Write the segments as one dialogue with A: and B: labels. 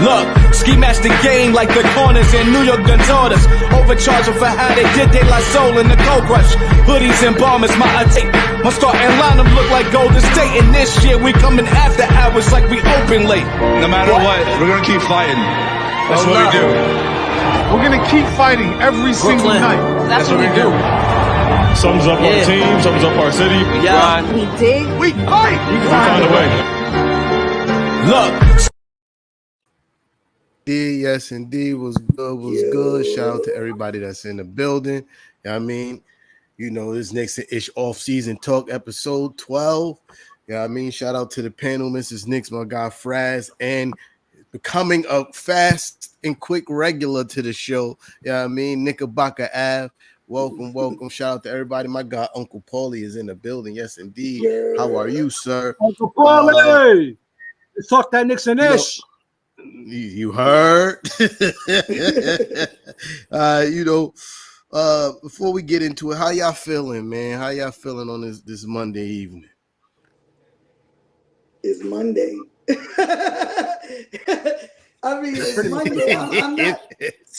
A: Look, ski match the game like the corners in New York guns orders. Overcharging for how they did they like soul in the cold rush. Hoodies and bombers, my tape. My starting lineup look like Golden State. And this year we coming after hours like we open late.
B: No matter what, we're gonna keep fighting. That's what we do.
C: We're gonna keep fighting every single night.
D: That's what we do.
B: Sums up our team, sums up our city.
D: Yeah. We dig.
C: We fight.
B: We find a way.
A: Look.
E: Yes, indeed. Was good. Shout out to everybody that's in the building. You know what I mean? You know, this Knicks N Ish off-season talk episode 12. You know what I mean? Shout out to the panel, Mrs. Knicks, my guy Fraz, and becoming a fast and quick regular to the show. You know what I mean? Knickerbocker Ave. Welcome. Shout out to everybody. My guy, Uncle Paulie, is in the building. Yes, indeed. Yeah. How are you, sir?
C: Uncle Paulie! Let's talk that Knicks N Ish.
E: You heard. Before we get into it, how y'all feeling, man? How y'all feeling on this Monday evening?
F: It's Monday. I mean, it's Monday.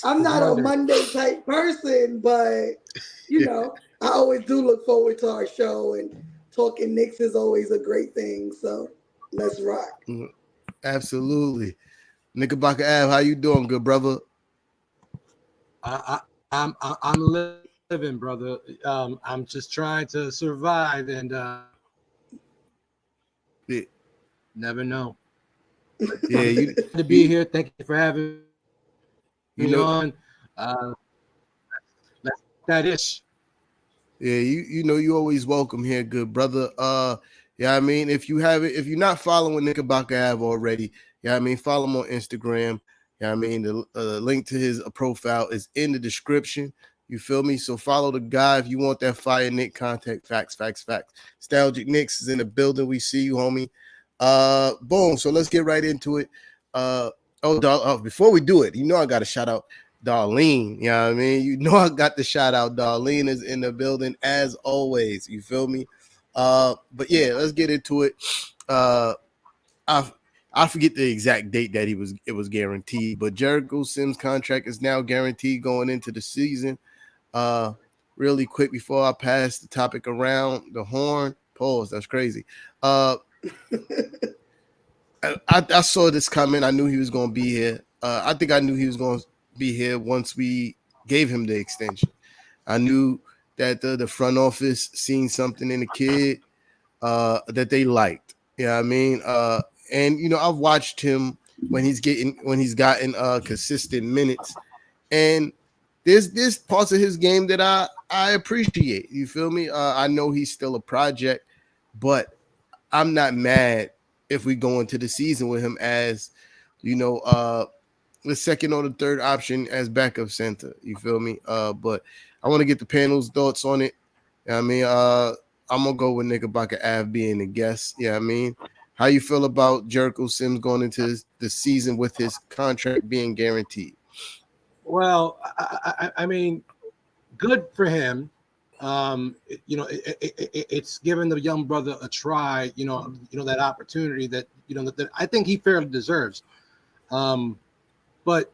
F: I'm not a Monday type person, but you know, I always do look forward to our show, and talking Knicks is always a great thing. So let's rock.
E: Absolutely. Knickerbocker Ave, how you doing, good brother?
G: I'm living, brother. I'm just trying to survive, and never know.
E: Yeah, you
G: to be here. Thank you for having me on. That ish.
E: Yeah, you always welcome here, good brother. Yeah, I mean, if you're not following Knickerbocker Ave already, yeah, I mean, follow him on Instagram. Yeah, I mean, the link to his profile is in the description. You feel me? So follow the guy if you want that fire Nick contact. Facts. Nostalgic Knicks is in the building. We see you, homie. Boom. So let's get right into it. Before we do it, I got to shout out Darlene. You know what I mean? I got the shout out. Darlene is in the building as always. You feel me? But yeah, let's get into it. I forget the exact date that it was guaranteed, but Jericho Sims' contract is now guaranteed going into the season. Really quick before I pass the topic around the horn, pause. That's crazy. I saw this coming. I knew he was going to be here. I think I knew he was going to be here once we gave him the extension. I knew that the front office seen something in the kid that they liked. You know what I mean? And I've watched him when he's gotten consistent minutes, and there's parts of his game that I appreciate. You feel me? I know he's still a project, but I'm not mad if we go into the season with him as the second or the third option as backup center. You feel me? But I want to get the panel's thoughts on it. I mean, I'm gonna go with Knickerbocker Ave being the guest. Yeah, I mean, how you feel about Jericho Sims going into the season with his contract being guaranteed?
G: Well, I mean, good for him. It's given the young brother a try. That opportunity that that I think he fairly deserves. But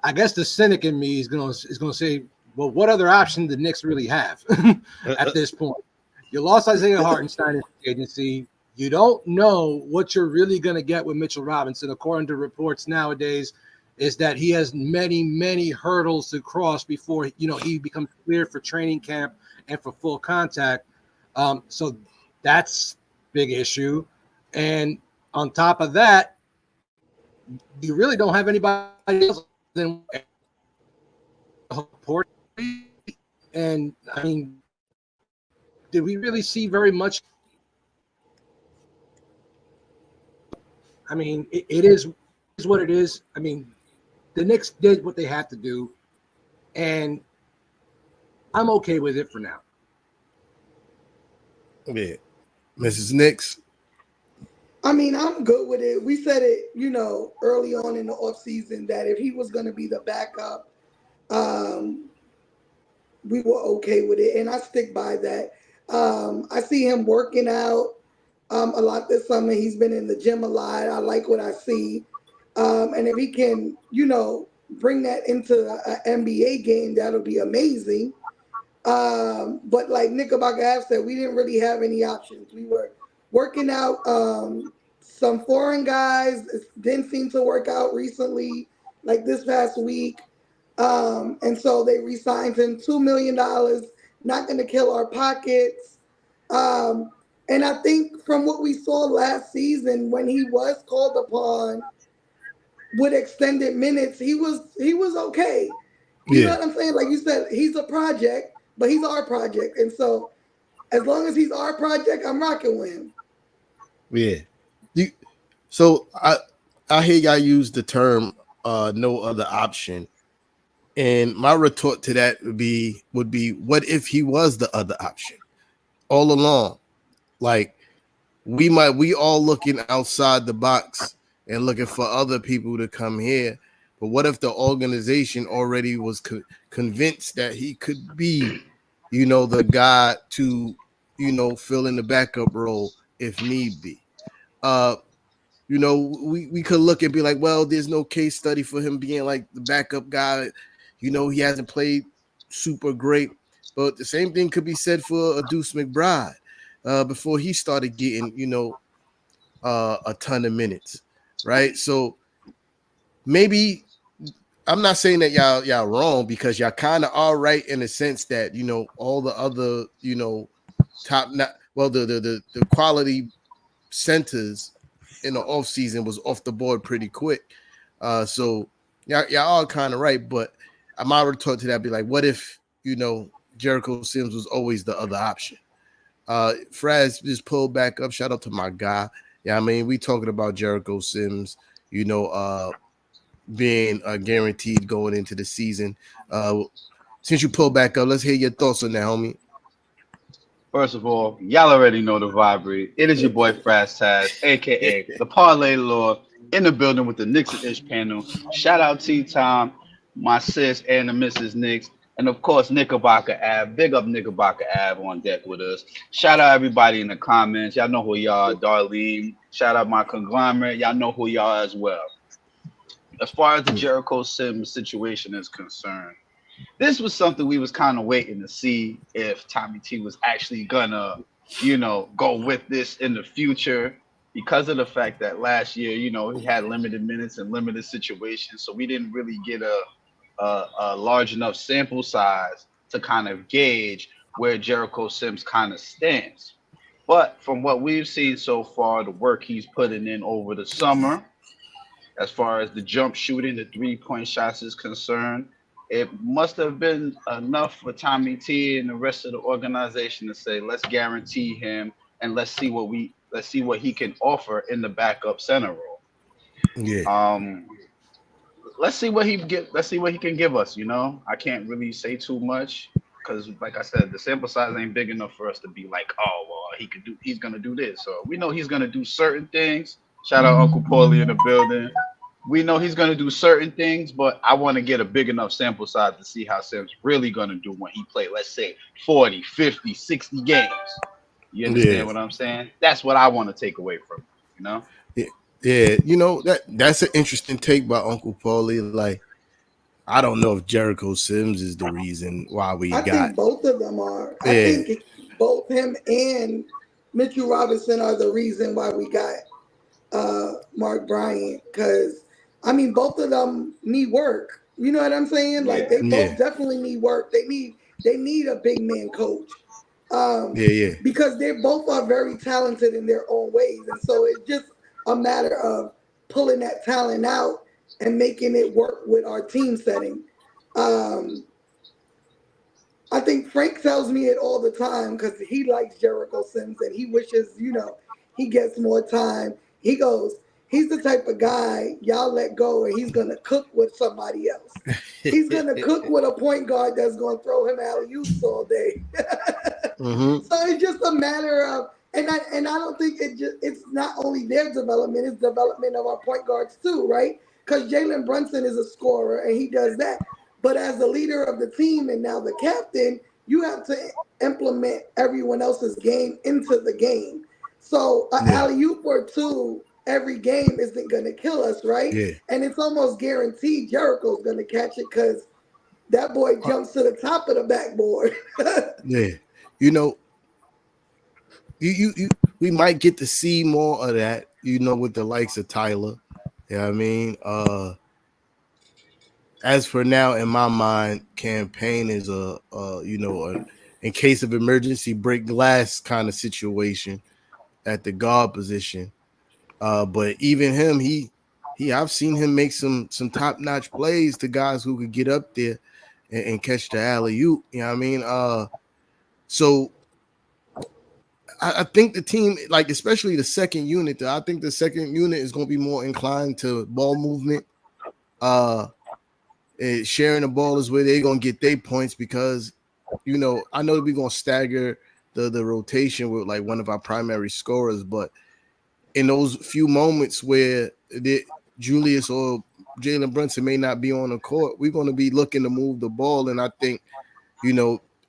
G: I guess the cynic in me is gonna say, well, what other option did the Knicks really have at this point? You lost Isaiah Hartenstein in the agency. You don't know what you're really going to get with Mitchell Robinson. According to reports nowadays, is that he has many, many hurdles to cross before he becomes cleared for training camp and for full contact. So that's big issue. And on top of that, you really don't have anybody else than Port. And I mean, did we really see very much? I mean, it is what it is. I mean, the Knicks did what they had to do, and I'm okay with it for now.
E: Yeah. Mrs. Knicks?
F: I mean, I'm good with it. We said it, early on in the offseason that if he was going to be the backup, we were okay with it, and I stick by that. I see him working out. a lot this summer. He's been in the gym a lot. I like what I see. And if he can, bring that into an NBA game, that'll be amazing. But like Knickerbocker Ave said, we didn't really have any options. We were working out some foreign guys. It didn't seem to work out recently, like this past week. And so they re-signed him $2 million, not going to kill our pockets. And I think from what we saw last season, when he was called upon with extended minutes, he was okay. You know what I'm saying? Like you said, he's a project, but he's our project. And so as long as he's our project, I'm rocking with him.
E: Yeah. So I hear y'all use the term no other option. And my retort to that would be, what if he was the other option all along? Like we all looking outside the box and looking for other people to come here. But what if the organization already was convinced that he could be, the guy to, fill in the backup role if need be? We could look and be like, well, there's no case study for him being like the backup guy. He hasn't played super great. But the same thing could be said for Deuce McBride before he started getting, a ton of minutes, right? So maybe I'm not saying that y'all wrong, because y'all kind of are right in the sense that, all the other, the quality centers in the offseason was off the board pretty quick. So y'all are kind of right, but I might retort to that, be like, what if, Jericho Sims was always the other option? Fraz just pulled back up. Shout out to my guy. Yeah, I mean, we talking about Jericho Sims, being guaranteed going into the season. Since you pulled back up, let's hear your thoughts on that, homie.
B: First of all, y'all already know the vibe. It is your boy Fraz Taz, aka the Parlay Lord, in the building with the Knicks N Ish panel. Shout out T-Time, my sis and the Mrs. Knicks, and of course Knickerbocker Ave. Big up Knickerbocker Ave on deck with us. Shout out everybody in the comments. Y'all know who y'all are. Darlene. Shout out my conglomerate. Y'all know who y'all are as well. As far as the Jericho Sims situation is concerned, this was something we was kind of waiting to see if Tommy T was actually gonna, go with this in the future, because of the fact that last year, he had limited minutes and limited situations, so we didn't really get a large enough sample size to kind of gauge where Jericho Sims kind of stands. But from what we've seen so far, the work he's putting in over the summer, as far as the jump shooting, the 3-point shots is concerned, it must have been enough for Tommy T and the rest of the organization to say, let's guarantee him and let's see what he can offer in the backup center role.
E: Yeah.
B: Let's see what he can give us. I can't really say too much because, like I said, the sample size ain't big enough for us to be like, oh well, he's gonna do this. So we know he's gonna do certain things. Shout out Uncle Paulie in the building. We know he's going to do certain things, but I want to get a big enough sample size to see how Sims really going to do when he play, let's say, 40, 50, 60 games. You understand what I'm saying? That's what I want to take away from him,
E: Yeah, that's an interesting take by Uncle Paulie. Like, I don't know if Jericho Sims is the reason why I think
F: both of them are. I think both him and Mitchell Robinson are the reason why we got Mark Bryant, because both of them need work. You know what I'm saying? Like they both definitely need work. They need a big man coach. Because they both are very talented in their own ways, and so it's just a matter of pulling that talent out and making it work with our team setting. I think Frank tells me it all the time because he likes Jericho Sims and he wishes he gets more time. He goes, he's the type of guy y'all let go and he's going to cook with somebody else. He's going to cook with a point guard that's going to throw him alley-oops all day. So it's just a matter of, and I don't think it's not only their development, it's development of our point guards too, right? Because Jalen Brunson is a scorer and he does that. But as the leader of the team and now the captain, you have to implement everyone else's game into the game. So an alley-oop or two every game isn't going to kill us, right?
E: Yeah.
F: And it's almost guaranteed Jericho's going to catch it because that boy jumps to the top of the backboard.
E: Yeah. You know, we might get to see more of that, with the likes of Tyler. You know what I mean? As for now, in my mind, campaign is a in case of emergency break glass kind of situation at the guard position. But even him, I've seen him make some top-notch plays to guys who could get up there and catch the alley-oop. You know what I mean? So I think the team, like especially the second unit, I think the second unit is going to be more inclined to ball movement. Sharing the ball is where they're going to get their points because, I know that we're going to stagger the rotation with like one of our primary scorers, but in those few moments where Julius or Jalen Brunson may not be on the court, we're going to be looking to move the ball. And I think,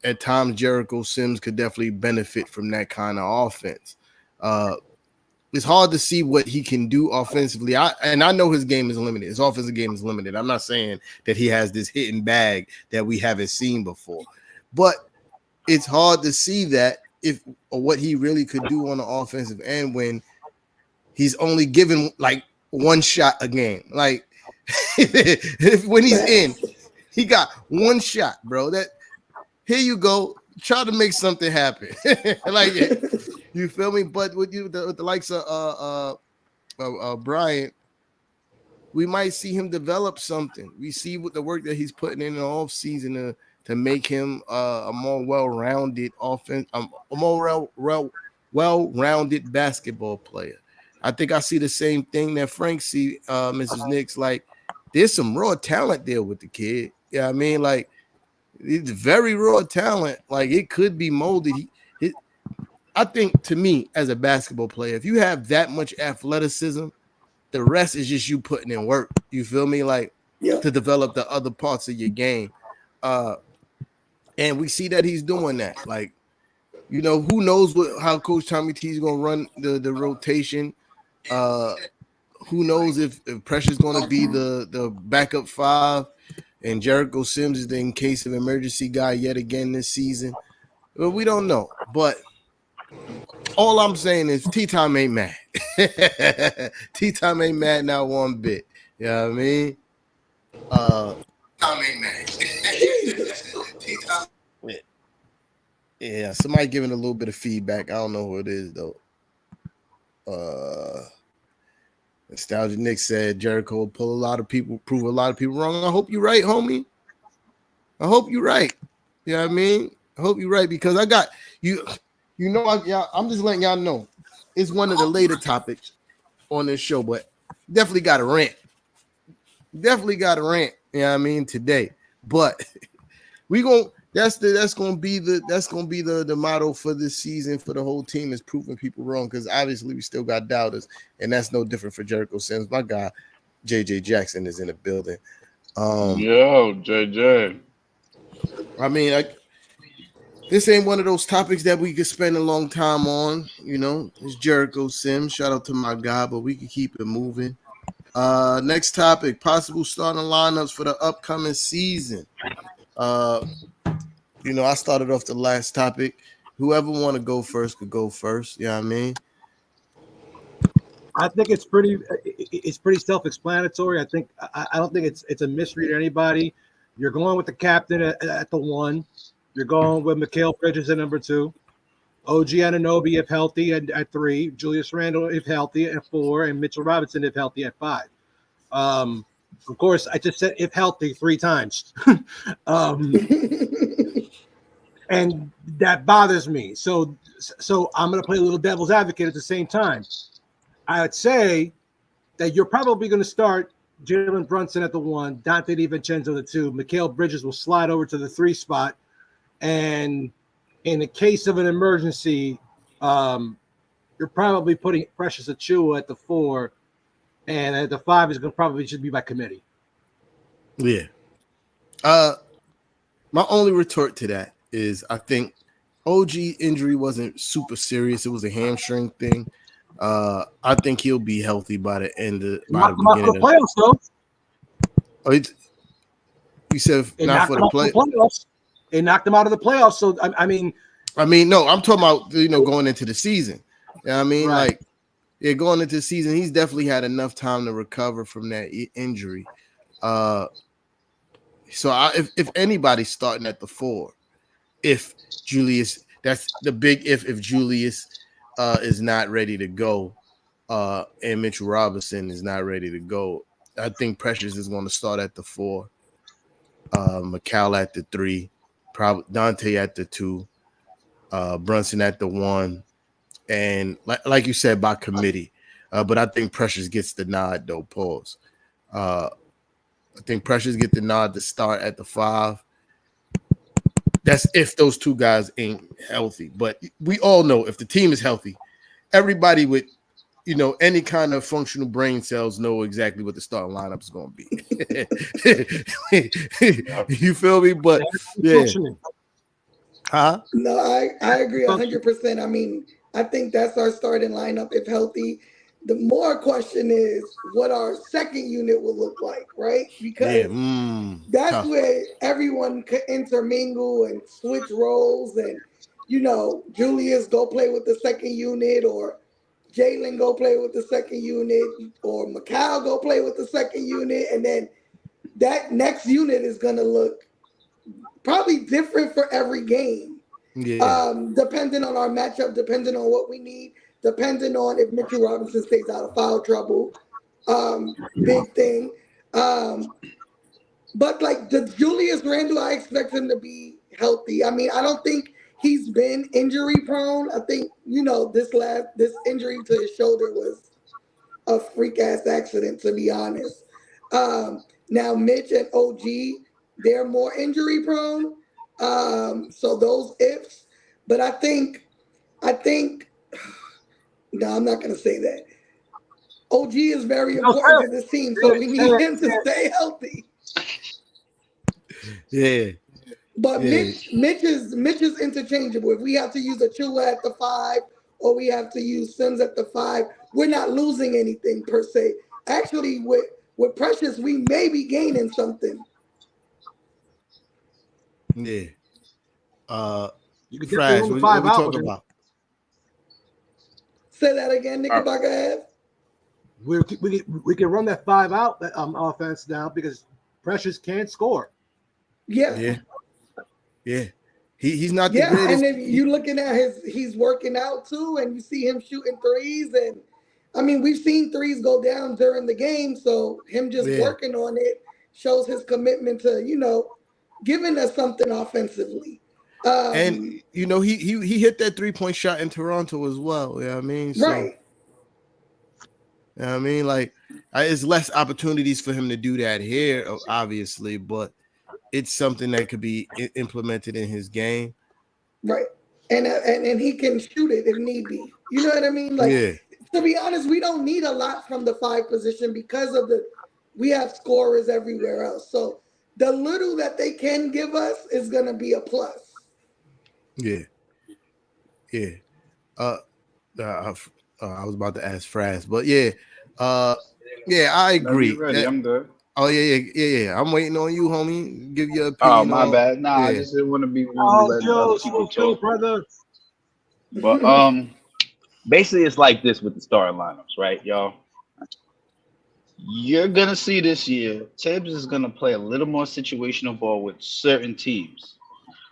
E: at times Jericho Sims could definitely benefit from that kind of offense. It's hard to see what he can do offensively. I know his game is limited. His offensive game is limited. I'm not saying that he has this hidden bag that we haven't seen before, but it's hard to see that or what he really could do on the offensive end when he's only given like one shot a game. Like when he's in, he got one shot, bro. That here you go. Try to make something happen. Like you feel me? But with the likes of Bryant, we might see him develop something. We see what the work that he's putting in the offseason to make him a more well-rounded offense, a more well-rounded basketball player. I think I see the same thing that Frank see, Mrs. Knicks. Like, there's some raw talent there with the kid. Yeah, I mean, like, it's very raw talent. Like, it could be molded. I think, to me, as a basketball player, if you have that much athleticism, the rest is just you putting in work. You feel me? Like, to develop the other parts of your game. And we see that he's doing that. Like, who knows how Coach Tommy T is going to run the rotation. Who knows if Pressure's going to be the backup five and Jericho Sims is the in case of emergency guy yet again this season. Well, we don't know. But all I'm saying is T-Time ain't mad. T-Time ain't mad not one bit. You know what I mean? T-Time ain't mad. T-Time. Yeah, somebody giving a little bit of feedback. I don't know who it is, though. Nostalgia Nick said Jericho will prove a lot of people wrong. I hope you're right, homie. I hope you're right. You know what I mean? I hope you're right because I got you. I'm just letting y'all know. It's one of the later topics on this show, but definitely got a rant. Definitely got a rant. You know what I mean? Today, but that's gonna be the motto for this season for the whole team is proving people wrong because obviously we still got doubters, and that's no different for Jericho Sims. My guy JJ Jackson is in the building.
B: Yo, JJ.
E: I mean, this ain't one of those topics that we could spend a long time on. It's Jericho Sims. Shout out to my guy, but we can keep it moving. Next topic: possible starting lineups for the upcoming season. I started off the last topic. Whoever want to go first could go first. You know what I mean?
G: I think it's pretty self-explanatory. I don't think it's a mystery to anybody. You're going with the captain at the 1. You're going with Mikal Bridges at number 2. OG Anunoby if healthy at 3. Julius Randle if healthy at 4. And Mitchell Robinson if healthy at 5. Of course, I just said if healthy 3 times. And that bothers me. So I'm going to play a little devil's advocate at the same time. I would say that you're probably going to start Jalen Brunson at the 1, Dante DiVincenzo the 2. Mikal Bridges will slide over to the 3 spot. And in the case of an emergency, you're probably putting Precious Achiuwa at the 4. And at the 5 is going to probably should be by committee.
E: Yeah. My only retort to that is I think OG injury wasn't super serious. It was a hamstring thing. I think he'll be healthy by the beginning of the
C: playoffs, though.
E: Oh, you said not for the
C: playoffs. They knocked him out of the playoffs. So I mean,
E: no, I'm talking about going into the season. You know what I mean?
C: Right.
E: Going into the season, he's definitely had enough time to recover from that injury. So if anybody's starting at the 4, if Julius, that's the big if Julius is not ready to go, and Mitchell Robinson is not ready to go, I think Precious is going to start at the 4, McCall at the 3, probably Dante at the 2, Brunson at the 1, and like you said, by committee. But I think Precious gets the nod though. Pause. I think Precious get the nod to start at the 5. That's if those two guys ain't healthy. But we all know if the team is healthy, everybody with any kind of functional brain cells know exactly what the starting lineup is going to be. You feel me? But yeah. Huh?
F: No, I agree 100%. I mean, I think that's our starting lineup if healthy. The more question is what our second unit will look like, right? Because that's tough. Where everyone can intermingle and switch roles, and Julius go play with the second unit, or Jalen go play with the second unit, or McCall go play with the second unit, and then that next unit is gonna look probably different for every game. Yeah. Depending on our matchup, depending on what we need, depending on if Mitchell Robinson stays out of foul trouble. Big thing. But like the Julius Randle, I expect him to be healthy. I mean, I don't think he's been injury prone. I think, this injury to his shoulder was a freak ass accident, to be honest. Now Mitch and OG, they're more injury prone. So those ifs, but I think no, I'm not going to say that. OG is very important to this team, so we need him to stay healthy.
E: Yeah.
F: But yeah. Mitch is interchangeable. If we have to use Achua at the 5 or we have to use Sims at the 5, we're not losing anything per se. Actually, with Precious, we may be gaining something.
E: Yeah.
C: You can
E: Frash, what we talking about?
F: Say that again, Knickerbocker Ave.
G: We can run that 5 out offense now because Precious can't score.
F: Yeah.
E: He's not the greatest.
F: And if you're looking at he's working out too, and you see him shooting threes, and I mean we've seen threes go down during the game, so him just working on it shows his commitment to giving us something offensively.
E: And he hit that 3-point shot in Toronto as well. Yeah, I mean,
F: right.
E: I mean, it's less opportunities for him to do that here, obviously, but it's something that could be implemented in his game.
F: Right, and he can shoot it if need be. You know what I mean? To be honest, we don't need a lot from the 5 position because we have scorers everywhere else. So the little that they can give us is going to be a plus.
E: Yeah. I was about to ask Fraz, but I agree.
B: Ready, I'm good.
E: Oh yeah. I'm waiting on you, homie. Give your opinion.
B: Oh my bad. Nah, I just didn't want to be rude.
C: Brother.
B: But basically, it's like this with the starting lineups, right, y'all? You're gonna see this year, Tibbs is gonna play a little more situational ball with certain teams.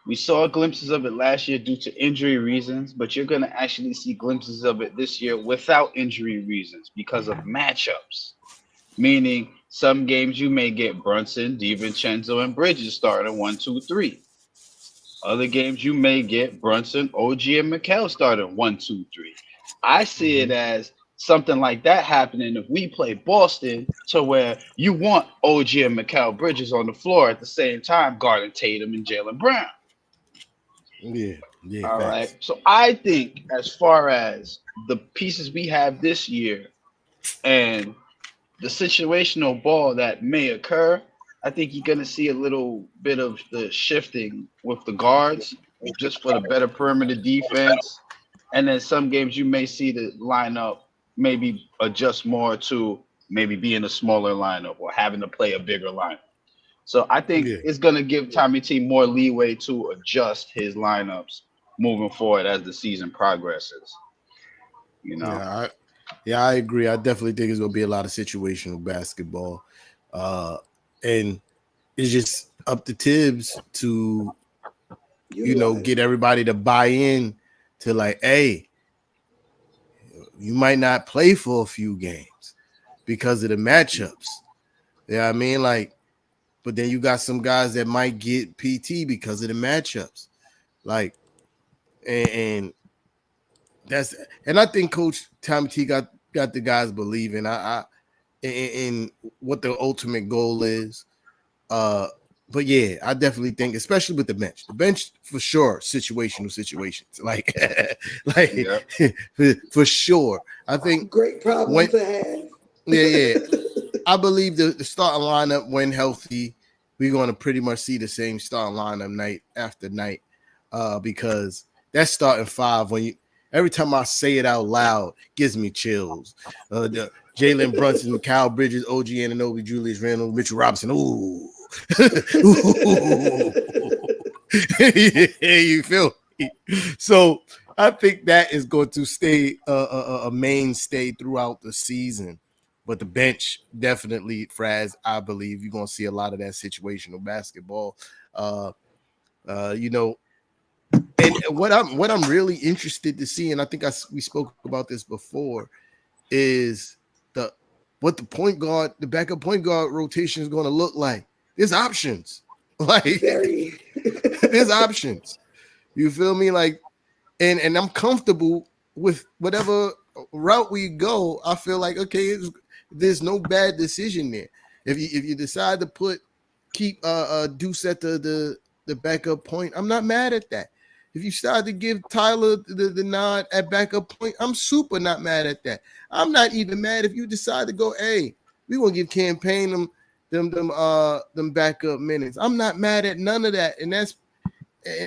B: We saw glimpses of it last year due to injury reasons, but you're going to actually see glimpses of it this year without injury reasons because of matchups. Meaning, some games you may get Brunson, DiVincenzo, and Bridges starting 1, 2, 3. Other games you may get Brunson, OG, and McCall starting 1, 2, 3. I see it as something like that happening if we play Boston, to where you want OG and McCall Bridges on the floor at the same time guarding Tatum and Jaylen Brown.
E: Yeah.
B: All right. So I think as far as the pieces we have this year and the situational ball that may occur, I think you're going to see a little bit of the shifting with the guards. just for the better perimeter defense. And then some games you may see the lineup maybe adjust more to maybe being a smaller lineup or having to play a bigger lineup. So I think it's going to give Tommy T more leeway to adjust his lineups moving forward as the season progresses. You know?
E: Yeah, I agree. I definitely think it's going to be a lot of situational basketball. And it's just up to Tibbs to, get everybody to buy in to like, hey, you might not play for a few games because of the matchups. Yeah, I mean, like, but then you got some guys that might get PT because of the matchups. Like, and I think Coach Tommy T got the guys believing in what the ultimate goal is. But yeah, I definitely think, especially with the bench for sure, situations. Like for sure. I think
F: great problem to have.
E: Yeah. I believe the starting lineup, when healthy, we're going to pretty much see the same starting lineup night after night. Because that starting five, every time I say it out loud, gives me chills. The Jalen Brunson, Kyle Bridges, OG Anunoby, Julius Randle, Mitchell Robinson. Ooh. You feel me? So I think that is going to stay a mainstay throughout the season. But the bench definitely, Fraz, I believe you're going to see a lot of that situational basketball. And what I'm really interested to see, and I think we spoke about this before, is what the backup point guard rotation is going to look like. There's options. Like there's options. You feel me? Like, and I'm comfortable with whatever route we go. I feel like, okay, there's no bad decision there. If you decide to keep Deuce at the backup point, I'm not mad at that. If you start to give Tyler the nod at backup point, I'm super not mad at that. I'm not even mad if you decide to go, hey, we gonna give Campaign them backup minutes. I'm not mad at none of that. And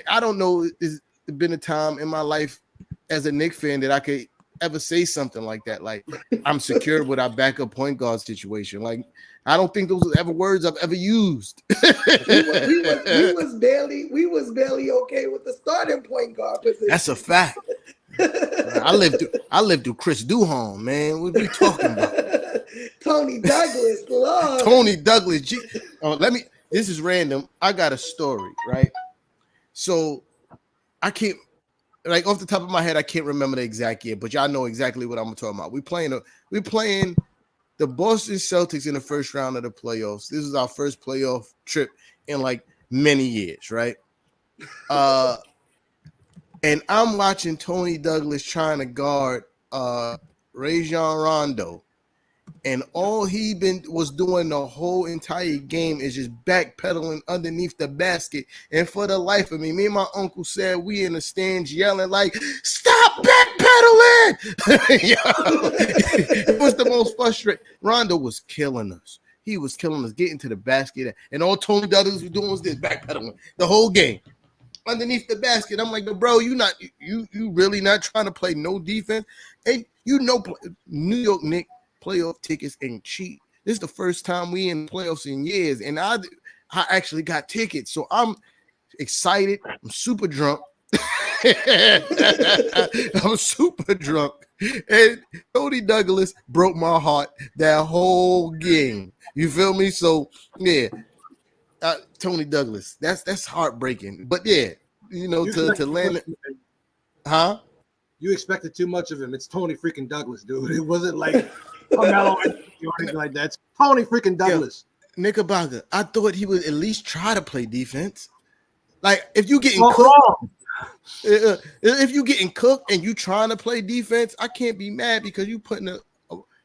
E: I don't know, there's been a time in my life as a Knicks fan that I could ever say something like that. Like, I'm secure with our backup point guard situation. Like, I don't think those are ever words I've ever used.
F: we was barely okay with the starting point guard position.
E: That's a fact. I lived through Chris Duhon, man. What are we talking about?
F: Tony Douglas, Lord.
E: Tony Douglas. This is random. I got a story, right? So I can't, like, off the top of my head, I can't remember the exact year, but y'all know exactly what I'm talking about. We playing the Boston Celtics in the first round of the playoffs. This is our first playoff trip in like many years, right? And I'm watching Tony Douglas trying to guard Rajon Rondo, and all he was doing the whole entire game is just backpedaling underneath the basket. And for the life of me and my uncle said, we in the stands yelling like, "Stop backpedaling!" It was the most frustrating. Rondo was killing us. He was killing us, getting to the basket, and all Tony Douglas was doing was this, backpedaling the whole game underneath the basket. I'm like, bro, you really not trying to play no defense? And New York Knicks playoff tickets ain't cheap. This is the first time we in playoffs in years, and I actually got tickets, so I'm excited. I'm super drunk. I'm super drunk, and Tony Douglas broke my heart that whole game. You feel me? So yeah, Tony Douglas, that's heartbreaking. But yeah, to land it, huh?
G: You expected too much of him. It's Tony freaking Douglas, dude. It wasn't like Carmelo or anything like that. It's Tony freaking Douglas.
E: Yeah, Knickerbocker, I thought he would at least try to play defense. Like, if you getting cooked, if you getting cooked and you trying to play defense, I can't be mad because you putting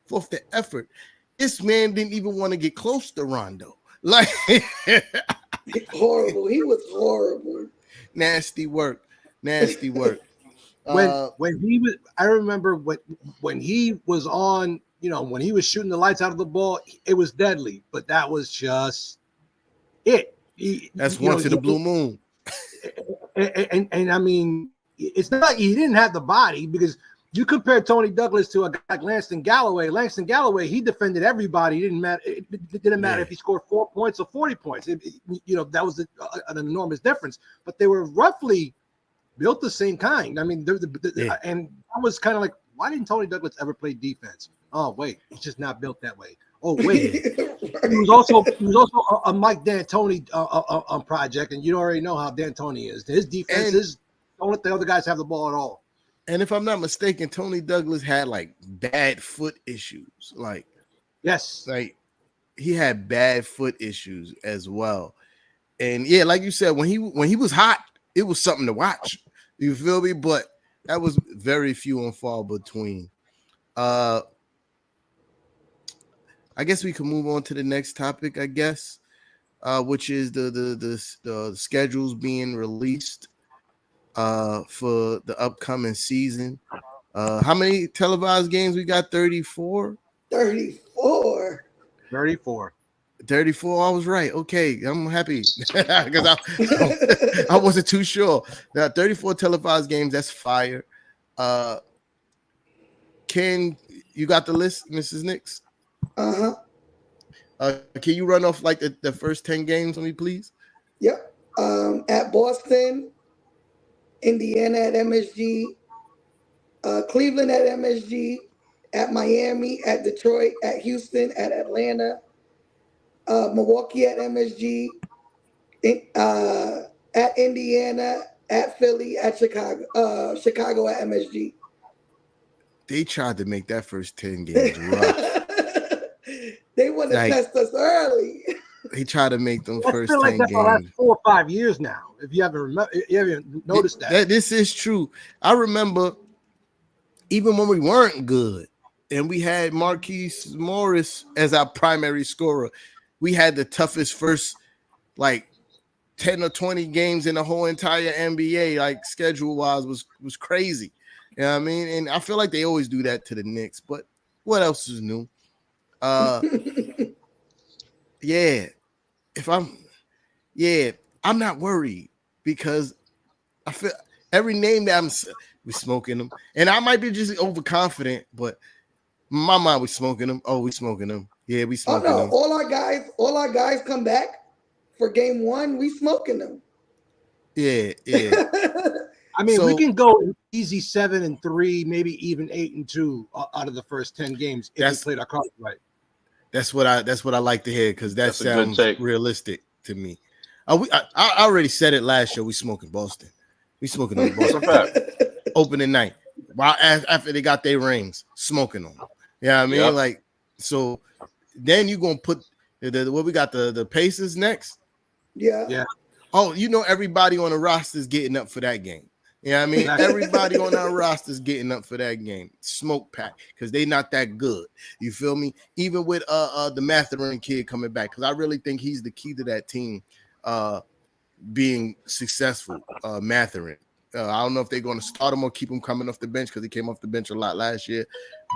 E: forth the effort. This man didn't even want to get close to Rondo. Like,
F: horrible. He was horrible.
E: Nasty work.
G: When he was, I remember when he was on, when he was shooting the lights out of the ball, it was deadly. But that was just it.
E: That's once in a blue moon.
G: And I mean, it's not like he didn't have the body, because you compare Tony Douglas to a guy like Langston Galloway. Langston Galloway, he defended everybody. It didn't matter. It didn't matter if he scored 4 points or 40 points. That was an enormous difference. But they were roughly built the same kind. I mean, and I was kind of like, why didn't Tony Douglas ever play defense? Oh wait, he's just not built that way. Oh wait, he was also a Mike D'Antoni project, and you already know how D'Antoni is. His defenses don't let the other guys have the ball at all.
E: And if I'm not mistaken, Tony Douglas had like bad foot issues.
G: Yes,
E: like he had bad foot issues as well. And yeah, like you said, when he was hot, it was something to watch. You feel me? But that was very few and far between. I guess we can move on to the next topic, I guess, which is the schedules being released for the upcoming season. How many televised games we got? 34?
F: 34.
G: 34.
E: 34. I was right. Okay, I'm happy because I wasn't too sure. Now 34 televised games. That's fire. Ken, you got the list, Mrs. Knicks?
F: Uh-huh.
E: Can you run off like the first 10 games on me, please?
F: Yep. At Boston, Indiana at MSG, Cleveland at MSG, at Miami, at Detroit, at Houston, at Atlanta, Milwaukee at MSG, at Indiana, at Philly, at Chicago at MSG.
E: They tried to make that first 10 games rough.
F: They want to test us early.
E: He tried to make them first 10
G: like that's
E: games.
G: the last 4 or 5 years now. If you haven't noticed that.
E: This is true. I remember even when we weren't good and we had Marquise Morris as our primary scorer, we had the toughest first like 10 or 20 games in the whole entire NBA, like schedule-wise was crazy. You know what I mean? And I feel like they always do that to the Knicks, but what else is new? I'm not worried because I feel every name that we're smoking them, and I might be just overconfident, but in my mind we're smoking them. Oh, we smoking them. Yeah, we smoking them.
F: All our guys come back for game 1. We smoking them.
E: Yeah.
G: I mean, we can go easy 7-3, maybe even 8-2 out of the first 10 games if we played our cards right.
E: That's what I like to hear because that sounds realistic to me. I already said it last show. We smoking Boston. We smoking on Boston. Opening night. While after they got their rings, smoking on them. Yeah, you know what I mean,
B: Yep.
E: like so. Then you gonna put what we got the Pacers next.
F: Yeah.
E: Oh, you know everybody on the roster is getting up for that game. You know what I mean? Everybody on our roster is getting up for that game. Smoke pack because they not that good. You feel me? Even with the Matherin kid coming back, because I really think he's the key to that team being successful. Matherin. I don't know if they're going to start him or keep him coming off the bench because he came off the bench a lot last year.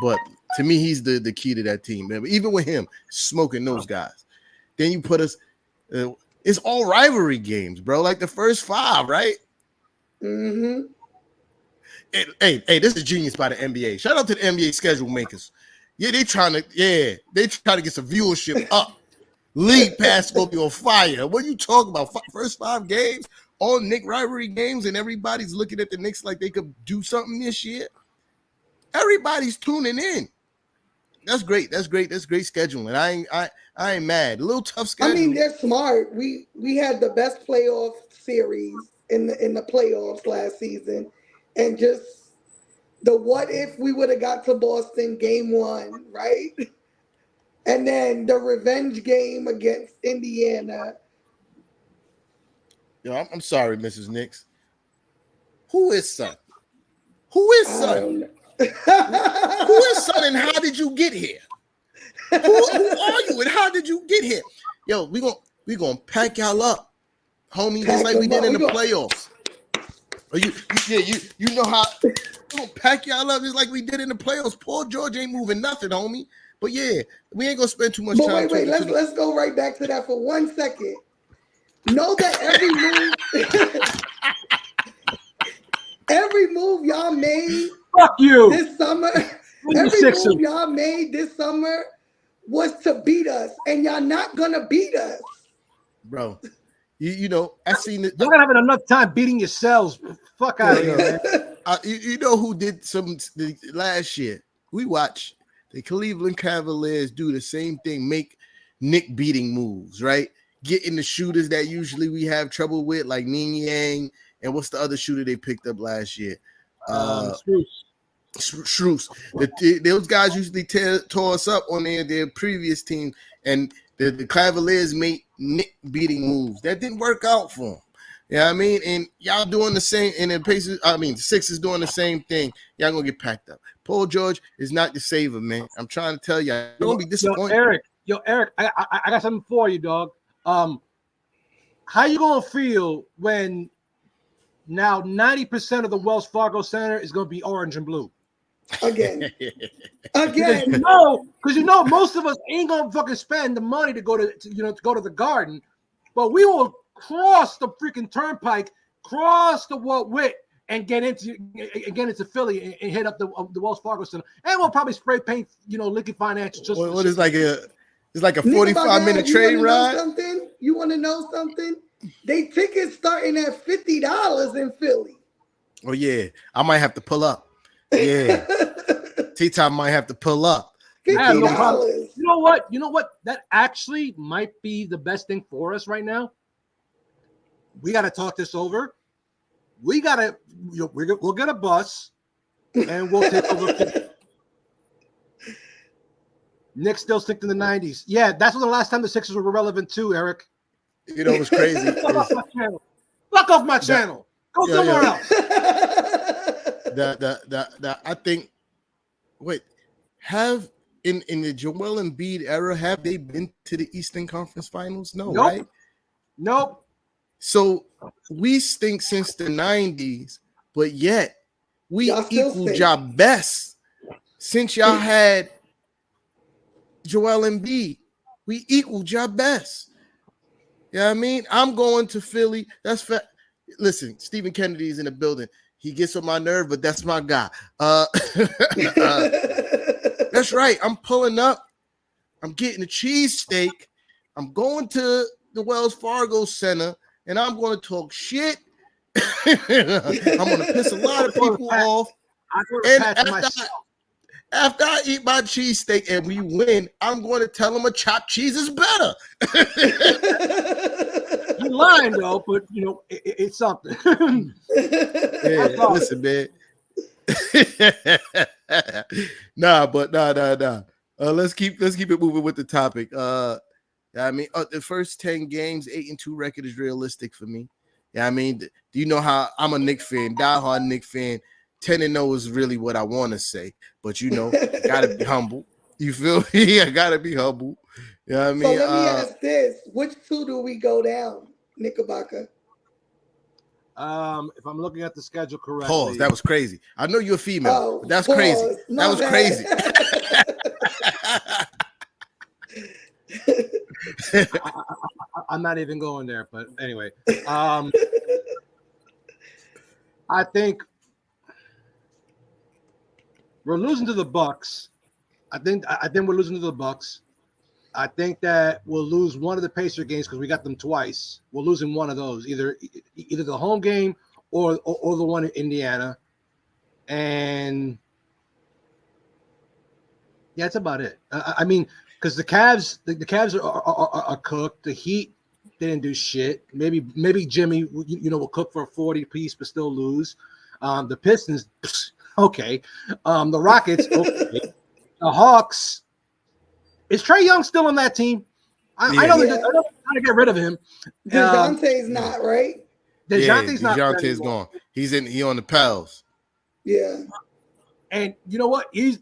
E: But to me, he's the key to that team. Man. Even with him smoking those guys, then you put us. It's all rivalry games, bro. Like the first 5, right?
F: Mm-hmm.
E: Hey, this is genius by the NBA. Shout out to the NBA schedule makers. Yeah, they trying to get some viewership up. League pass gonna be on fire. What are you talking about? First 5 games, all Knick rivalry games, and everybody's looking at the Knicks like they could do something this year. Everybody's tuning in. That's great. That's great scheduling. I ain't mad. A little tough schedule.
F: I mean, they're smart. We had the best playoff series in the playoffs last season, and just the what if we would have got to Boston game 1, right? And then the revenge game against Indiana.
E: Yo, I'm sorry, Mrs. Knicks. Who is son? Who is son? Who is son, and how did you get here? Who are you, and how did you get here? Yo, we gonna pack y'all up, homie, just like we did in the playoffs. You know how we gonna pack y'all up just like we did in the playoffs. Paul George ain't moving nothing, homie. But yeah, we ain't gonna spend too much time.
F: Wait, let's go right back to that for 1 second. Know that every move every move y'all made
C: Fuck you.
F: this summer,
C: the
F: every
C: Sixers.
F: move y'all made this summer was to beat us, and y'all not gonna beat us.
E: Bro. You know, I seen it.
G: You're not having enough time beating yourselves. Fuck out of here, man.
E: You know who did last year? We watched the Cleveland Cavaliers do the same thing, make Nick beating moves, right? Getting the shooters that usually we have trouble with, like Ning Yang, and what's the other shooter they picked up last year? Shrews. Those guys usually tore us up on their previous team, and the Cavaliers made Nick beating moves. That didn't work out for them. You know what I mean? And y'all doing the same, and the Sixers doing the same thing. Y'all gonna get packed up. Paul George is not the saver, man. I'm trying to tell y'all. You're gonna be disappointed.
G: Eric, I got something for you, dog. How you gonna feel when now 90% of the Wells Fargo Center is gonna be orange and blue?
F: Again.
G: Because you know most of us ain't gonna fucking spend the money to go to the Garden, but we will cross the freaking turnpike, cross the Wit, and get into Philly and hit up the Wells Fargo Center, and we'll probably spray paint, Lincoln Financial. Just
E: what is like a 45-minute train ride.
F: You want to know something? They tickets starting at $50 in Philly.
E: Oh yeah, I might have to pull up. Yeah, T-Top might have to pull up.
F: $50.
G: You know what? That actually might be the best thing for us right now. We got to talk this over. We'll get a bus and we'll take over. Knicks still stick to the 90s. Yeah, that's when the last time the Sixers were relevant too, Eric.
E: You know what's crazy?
G: Fuck off my channel. Go somewhere else.
E: I think. Wait, in the Joel Embiid era, have they been to the Eastern Conference Finals? No,
G: nope.
E: Right?
G: Nope.
E: So we stink since the 90s, but yet we equaled y'all best since y'all had Joel Embiid. We equaled y'all best. You know what I mean? I'm going to Philly. That's fact. Listen, Stephen Kennedy's in the building. He gets on my nerve, but that's my guy. That's right. I'm pulling up. I'm getting a cheesesteak. I'm going to the Wells Fargo Center, and I'm going to talk shit. I'm going to piss a lot of people off. And after I eat my cheesesteak and we win, I'm going to tell them a chopped cheese is better.
G: You're lying though, but it's something.
E: Yeah, listen, man. Nah. Let's keep it moving with the topic. The first 10 games, 8-2 record is realistic for me. Yeah, do you know how I'm a Knicks fan, diehard Knicks fan? 10-0 is really what I want to say, but gotta be humble. You feel me? I gotta be humble. You know what I mean?
F: So let me ask this: which two do we go down, Knickerbocker?
G: If I'm looking at the schedule correctly.
E: Pause. That was crazy. I know you're a female, but that's crazy. That was crazy.
G: I'm not even going there, but anyway, I think we're losing to the Bucks. I think we're losing to the Bucks. I think that we'll lose one of the Pacer games because we got them twice. We'll lose in one of those, either the home game or the one in Indiana. And yeah, that's about it. Because the Cavs are cooked. The Heat didn't do shit. Maybe Jimmy, will cook for a 40 piece but still lose. The Pistons, okay. The Rockets, okay. The Hawks. Is Trae Young still on that team? I know they're trying to get rid of him.
F: DeJounte's not, right?
G: DeJounte's not.
E: DeJounte's gone. He on the Pels.
F: Yeah.
G: And you know what? He's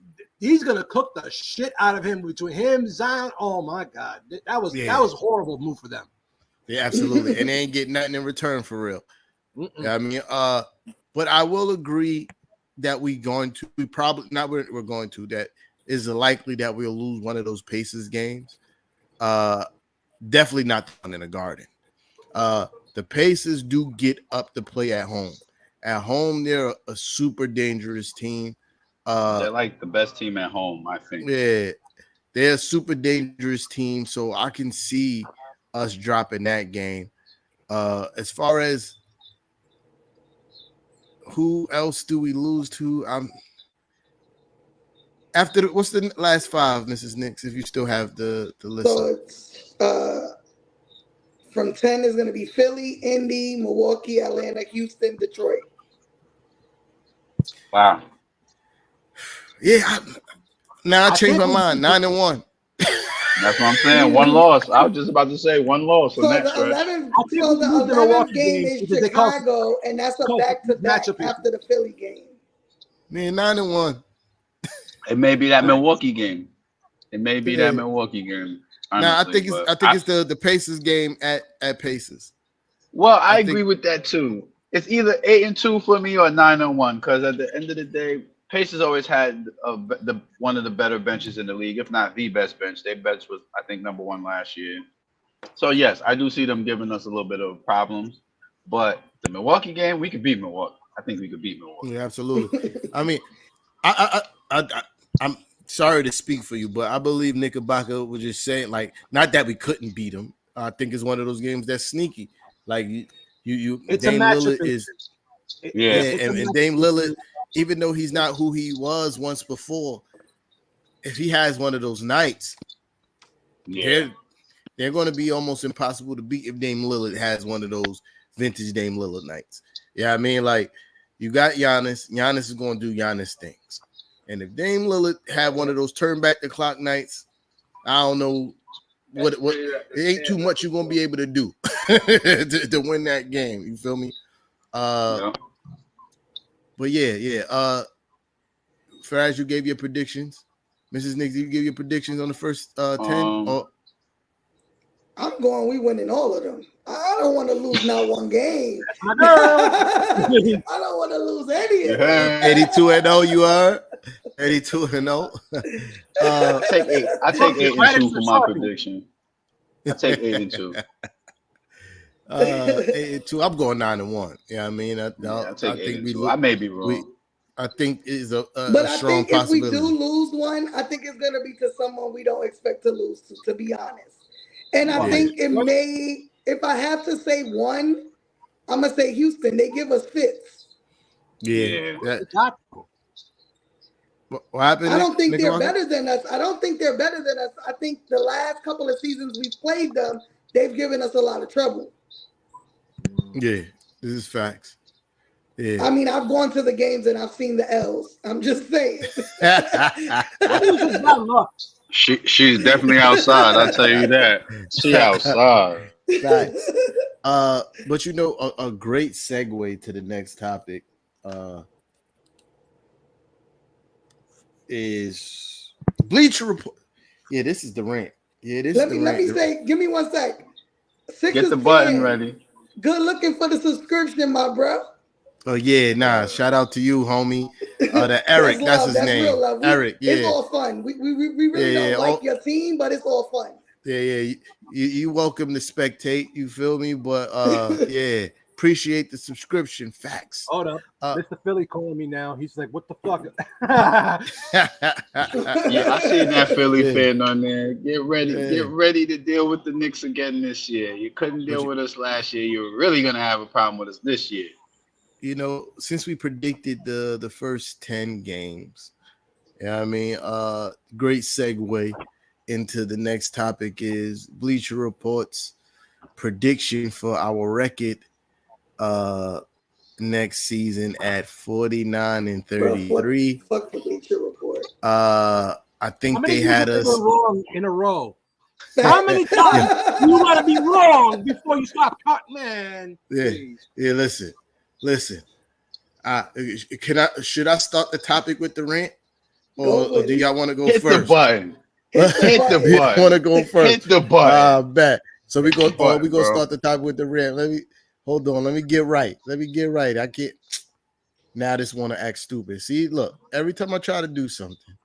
G: gonna cook the shit out of him between him, Zion. Oh my God, that was a horrible move for them.
E: Yeah, absolutely. And they ain't getting nothing in return for real. But I will agree that we're going to that is likely that we'll lose one of those Pacers games. Definitely not the one in the Garden. The Pacers do get up to play at home. At home, they're a super dangerous team.
B: They're like the best team at home, I think.
E: Yeah, they're a super dangerous team, so I can see us dropping that game. As far as who else do we lose to? After what's the last five, Mrs. Knicks? If you still have the list.
F: So it's from 10 is going to be Philly, Indy, Milwaukee, Atlanta, Houston, Detroit.
B: Wow.
E: Yeah. I changed my mind. 9-1.
B: That's what I'm saying. One loss. I was just about to say one loss.
F: So the 11th game is Chicago, and that's a back-to-back after the Philly game.
E: Man, 9-1.
B: It may be that Milwaukee game. Honestly,
E: I think it's the Pacers game at Pacers.
B: Well, I agree with that too. It's either 8-2 for me or 9-1 because at the end of the day, Pacers always had one of the better benches in the league, if not the best bench. Their bench was, I think, number 1 last year. So yes, I do see them giving us a little bit of problems. But the Milwaukee game, we could beat Milwaukee. I think we could beat Milwaukee.
E: Yeah, absolutely. I mean, I'm sorry to speak for you, but I believe Knickerbocker was just saying, like, not that we couldn't beat him. I think it's one of those games that's sneaky. Like
G: it's
E: Dame
G: a
E: Lillard
G: matchup.
E: and Dame Lillard, even though he's not who he was once before, if he has one of those nights, they're going to be almost impossible to beat if Dame Lillard has one of those vintage Dame Lillard nights. Yeah, I mean, like, you got Giannis. Giannis is going to do Giannis things. And if Dame Lillard had one of those turn back the clock nights, I don't know what it ain't too much you're gonna be able to do to win that game. You feel me? But yeah. Faraz, you gave your predictions. Mrs. Nix, you give your predictions on the first 10. I'm
F: going. We winning all of them. I don't want to lose not one game.
G: My girl.
F: I don't want to lose any of them.
E: 82-0, you are. 82-0.
B: I take 8-2 for my prediction. I take 8-2.
E: 8-2. I'm going 9-1. Yeah, I mean, I think
B: I may be wrong.
E: I think it's a
F: but I
E: strong
F: think if we
E: possibility.
F: do lose one, I think it's going to be to someone we don't expect to lose to be honest. And I think it may, if I have to say one, I'm going to say Houston. They give us fits.
E: Yeah. What happened?
F: I don't think they're better than us. I think the last couple of seasons we've played them, they've given us a lot of trouble.
E: Yeah, this is facts. Yeah.
F: I mean, I've gone to the games and I've seen the L's. I'm just saying.
B: She's definitely outside. I'll tell you that. She outside.
E: Facts. But you know, a great segue to the next topic is Bleacher Report. Yeah, this is the rant. Yeah, this
F: let me say, give me 1 sec.
B: Get the button ready.
F: Good looking for the subscription, my bro.
E: Oh yeah, shout out to you, homie. The Eric, that's his name.
F: Real love.
E: Eric, yeah.
F: It's all fun. We really don't like your team, but it's all fun.
E: Yeah. You welcome to spectate, you feel me? But yeah, appreciate the subscription. Facts.
G: Hold up. Mr. Philly calling me now. He's like, what the fuck?
B: Yeah, I seen that Philly fan on there. Get ready to deal with the Knicks again this year. You couldn't deal with us last year. You're really gonna have a problem with us this year.
E: You know, since we predicted the first 10 games, I mean, great segue into the next topic is Bleacher Report's prediction for our record next season at 49-33.
F: Fuck the Bleacher Report.
E: I think they had us
G: wrong in a row. How many times you gotta be wrong before you stop cutting, man?
E: Yeah, listen. Should I start the topic with the rant, or do y'all want to go
B: Hit
E: first?
B: The button. Hit the button.
E: Want to go first?
B: Hit the button.
E: Bet. So we go start the topic with the rant. Let me get right. I can't. Now this want to act stupid. See, look. Every time I try to do something,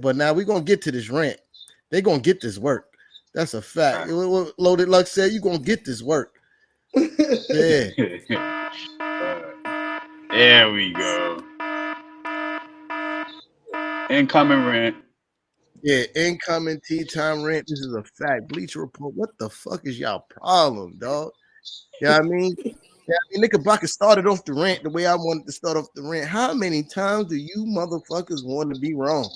E: but now we're gonna get to this rant. They're gonna get this work. That's a fact. What Loaded Luck said, you're gonna get this work. Yeah.
B: There we go. Incoming rant.
E: Yeah, incoming tea time rant. This is a fact. Bleacher Report. What the fuck is y'all problem, dog? You know what I mean? Yeah, I mean, Knickerbocker started off the rant the way I wanted to start off the rant. How many times do you motherfuckers want to be wrong?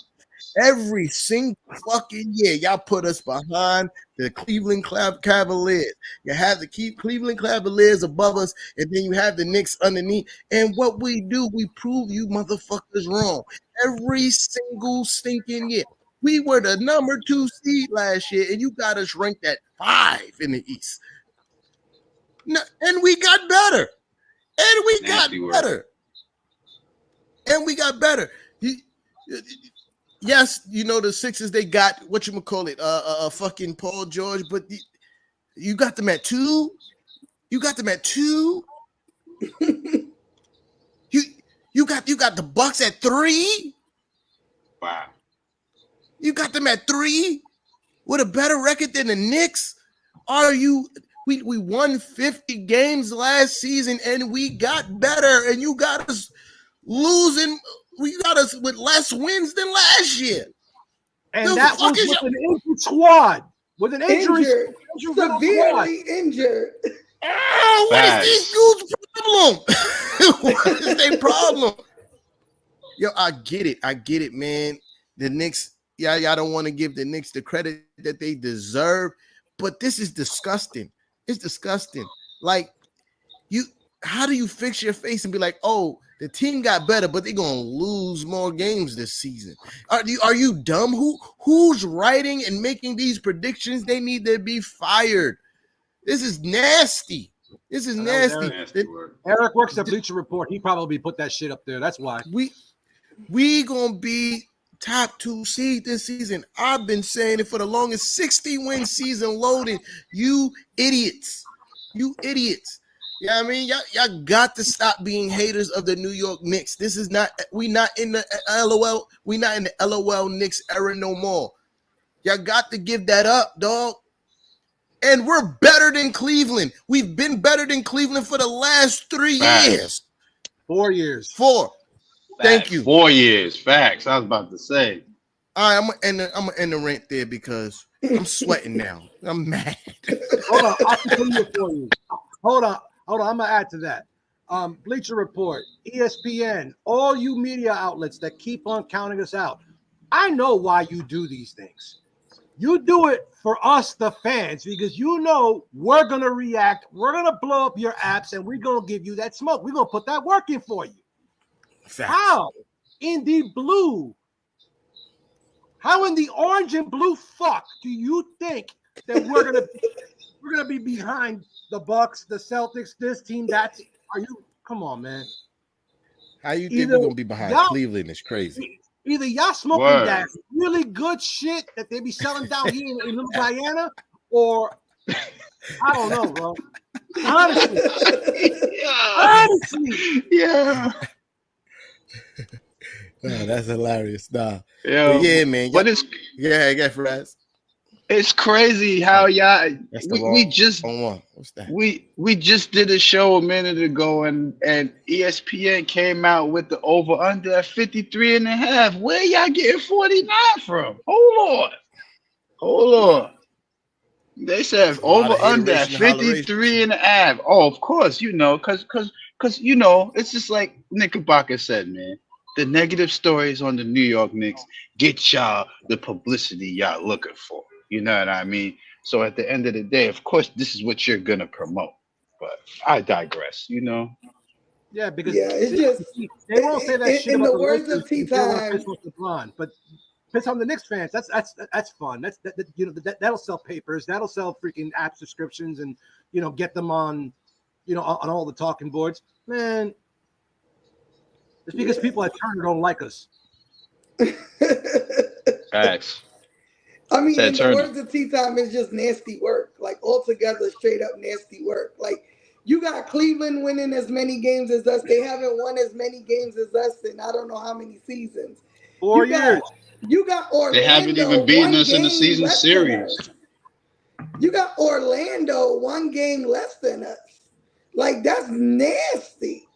E: Every single fucking year, y'all put us behind the Cleveland Cavaliers. You have the Cleveland Cavaliers above us, and then you have the Knicks underneath. And what we do, we prove you motherfuckers wrong. Every single stinking year. We were the number 2 seed last year, and you got us ranked at 5 in the East. No, and we got better. And we got better. And we got better. Yes, you know the Sixers, they got fucking Paul George, but you got them at 2. You got them at 2. you got the Bucks at 3.
B: Wow.
E: You got them at 3 with a better record than the Knicks. Are you? We won 50 games last season and we got better, and you got us losing. We got us with less wins than last year.
G: And that was with an injured squad. With an injury.
F: Severely injured.
E: Oh, what is these dudes' problem? What is their problem? Yo, I get it, man. The Knicks, y'all don't want to give the Knicks the credit that they deserve, but this is disgusting. It's disgusting. Like, how do you fix your face and be like, oh, the team got better, but they're gonna lose more games this season? Are you dumb? Who's writing and making these predictions? They need to be fired. This is nasty. This is nasty.
G: Eric works at Bleacher Report. He probably put that shit up there. That's why.
E: We gonna be top 2 seed this season. I've been saying it for the longest. 60-win season loaded. You idiots. You idiots. Yeah, I mean, y'all got to stop being haters of the New York Knicks. This is not, we not in the LOL, we not in the LOL Knicks era no more. Y'all got to give that up, dog. And we're better than Cleveland. We've been better than Cleveland for the last 3 years.
G: 4 years.
E: 4. Thank you.
B: 4 years. Facts. I was about to say.
E: All right, I'm gonna end the rant there because I'm sweating now. I'm mad.
G: Hold on, I can continue for you. Hold on, I'm gonna add to that. Bleacher Report, ESPN, all you media outlets that keep on counting us out. I know why you do these things. You do it for us, the fans, because you know we're gonna react. We're gonna blow up your apps, and we're gonna give you that smoke. We're gonna put that work in for you.
E: Facts.
G: How in the blue? How in the orange and blue fuck do you think that we're gonna be behind the Bucks, the Celtics, this team, that team? Are you? Come on, man.
E: How you think we're gonna be behind Cleveland? Is crazy.
G: Either y'all smoking that really good shit that they be selling down here in Little Guyana, or I don't know, bro. Honestly,
B: yeah.
E: Nah, that's hilarious. Nah,
B: yeah,
E: man.
B: But it's
E: it's
B: crazy how y'all we just did a show a minute ago, and ESPN came out with the over under at 53.5. Where y'all getting 49 from? Hold on. They said over under at 53.5. Oh, of course, because you know, it's just like Knickerbocker said, man. The negative stories on the New York Knicks get y'all the publicity y'all looking for. You know what I mean? So at the end of the day, of course, this is what you're gonna promote. But I digress. You know?
G: Yeah, because
F: it's just
G: they won't say that shit
F: in
G: about
F: the words of Tea Time.
G: But piss on the Knicks fans. That's fun. That'll sell papers. That'll sell freaking app subscriptions, and get them on on all the talking boards. Man, it's because people at Turner don't like us.
B: Facts.
F: I mean, in the words of Tea Time, it's just nasty work. Like, altogether, straight up nasty work. Like, you got Cleveland winning as many games as us. They haven't won as many games as us in I don't know how many seasons.
G: 4 years.
F: You got Orlando.
B: They haven't even beaten us in the season series.
F: You got Orlando 1 game less than us. Like, that's nasty.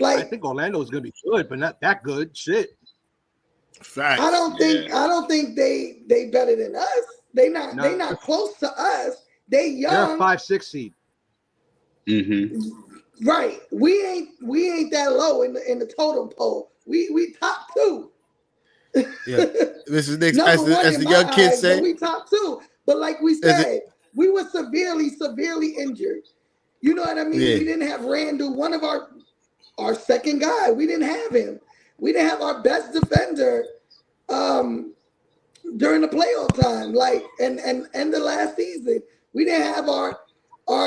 G: I think Orlando is going to be good, but not that good. Shit.
E: Facts.
F: I don't think they better than us. They not close to us. They young.
G: They're a 5-6 seed.
B: Mm-hmm.
F: Right. We ain't that low in the totem pole. We top 2.
E: Yeah. This is Knicks,
F: as
E: the young kids say.
F: We top 2. But like we said, we were severely injured. You know what I mean?
E: Yeah.
F: We didn't have Randle, one of our second guy. We didn't have him. We didn't have our best defender during the playoff time, like and the last season. We didn't have our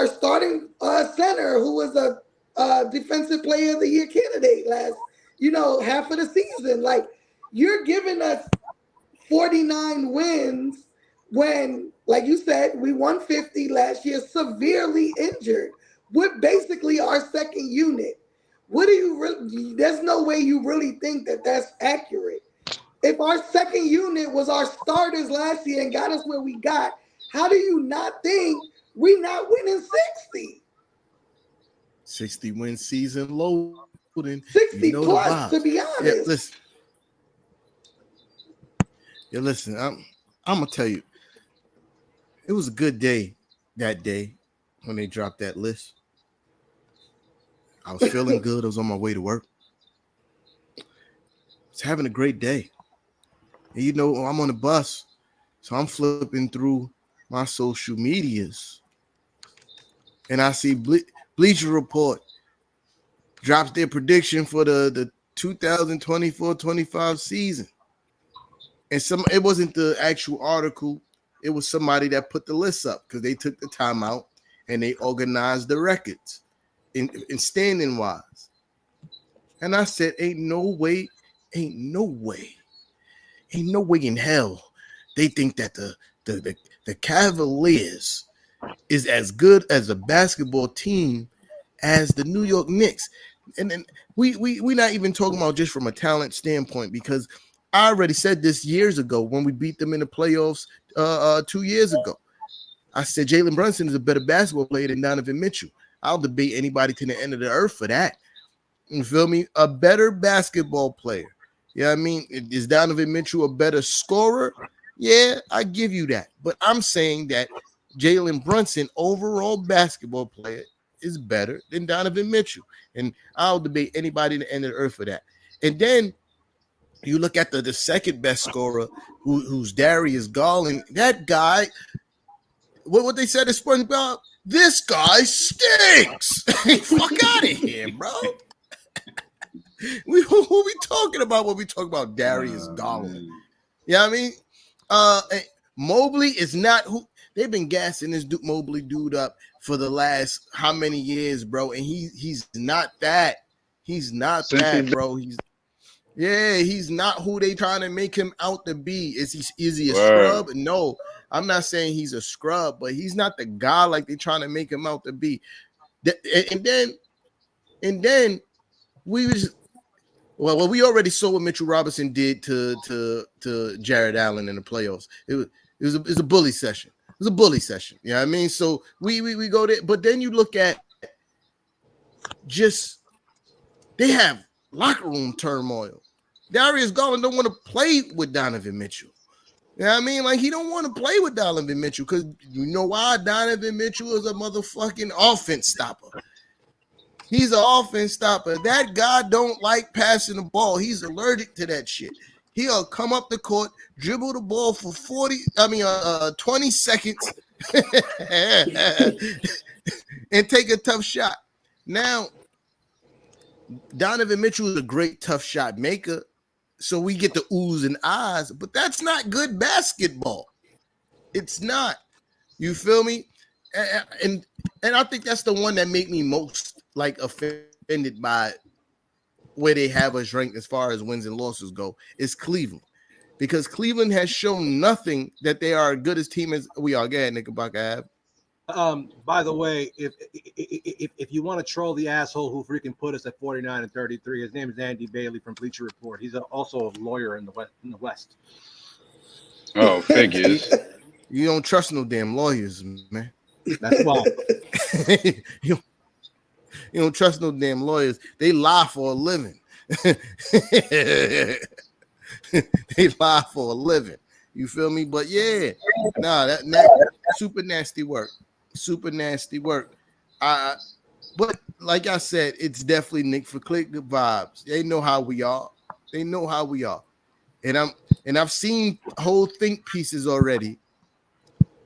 F: starting center, who was a defensive player of the year candidate last, half of the season. Like, you're giving us 49 wins when, like you said, we won 50 last year, severely injured, with basically our second unit. What do you really? There's no way you really think that that's accurate. If our second unit was our starters last year and got us where we got, how do you not think we not winning 60?
E: 60 win season loading.
F: 60 plus, to be honest.
E: Listen, I'm gonna tell you, it was a good day that day when they dropped that list. I was feeling good. I was on my way to work. I was having a great day. And I'm on the bus, so I'm flipping through my social medias, and I see Bleacher Report drops their prediction for the 2024-25 season. And it wasn't the actual article. It was somebody that put the list up because they took the time out and they organized the records in standing wise. And I said, ain't no way in hell they think that the Cavaliers is as good as a basketball team as the New York Knicks. And then we're not even talking about just from a talent standpoint, because I already said this years ago when we beat them in the playoffs 2 years ago. I said Jalen Brunson is a better basketball player than Donovan Mitchell. I'll debate anybody to the end of the earth for that. You feel me? A better basketball player. Yeah, I mean, is Donovan Mitchell a better scorer? Yeah, I give you that. But I'm saying that Jalen Brunson, overall basketball player, is better than Donovan Mitchell. And I'll debate anybody to the end of the earth for that. And then you look at the second best scorer, who's Darius Garland. That guy, what they said is SpongeBob, this guy stinks. Fuck out of here, bro. Who we talking about when we talk about Darius Garland? You know what I mean? Mobley is not who they've been gassing this Mobley dude up for the last how many years, bro? And he's not that. He's not that, bro. He's not who they trying to make him out to be. Is he a scrub? No, I'm not saying he's a scrub, but he's not the guy like they trying to make him out to be. And then we was. Well, we already saw what Mitchell Robinson did to Jared Allen in the playoffs. It was a bully session. It was a bully session. You know what I mean? So we go there, but then you look at they have locker room turmoil. Darius Garland don't want to play with Donovan Mitchell. You know what I mean? Like, he don't want to play with Donovan Mitchell because you know why? Donovan Mitchell is a motherfucking offense stopper. He's an offense stopper. That guy don't like passing the ball. He's allergic to that shit. He'll come up the court, dribble the ball for 20 seconds and take a tough shot. Now, Donovan Mitchell is a great tough shot maker, so we get the oohs and ahs, but that's not good basketball. It's not. You feel me? And I think that's the one that made me most offended by where they have us ranked as far as wins and losses go is Cleveland, because Cleveland has shown nothing that they are as good as team as we are. Go ahead, Knickerbocker Ave.
G: By the way, if you want to troll the asshole who freaking put us at 49 and 33, his name is Andy Bailey from Bleacher Report. He's also a lawyer in the West.
B: Oh, figures.
E: You don't trust no damn lawyers, man.
G: That's why.
E: You don't trust no damn lawyers. They lie for a living. They lie for a living. You feel me? But yeah, nah, that super nasty work. Super nasty work. But like I said, it's definitely Nick for Click the vibes. They know how we are. They know how we are. And I've seen whole think pieces already.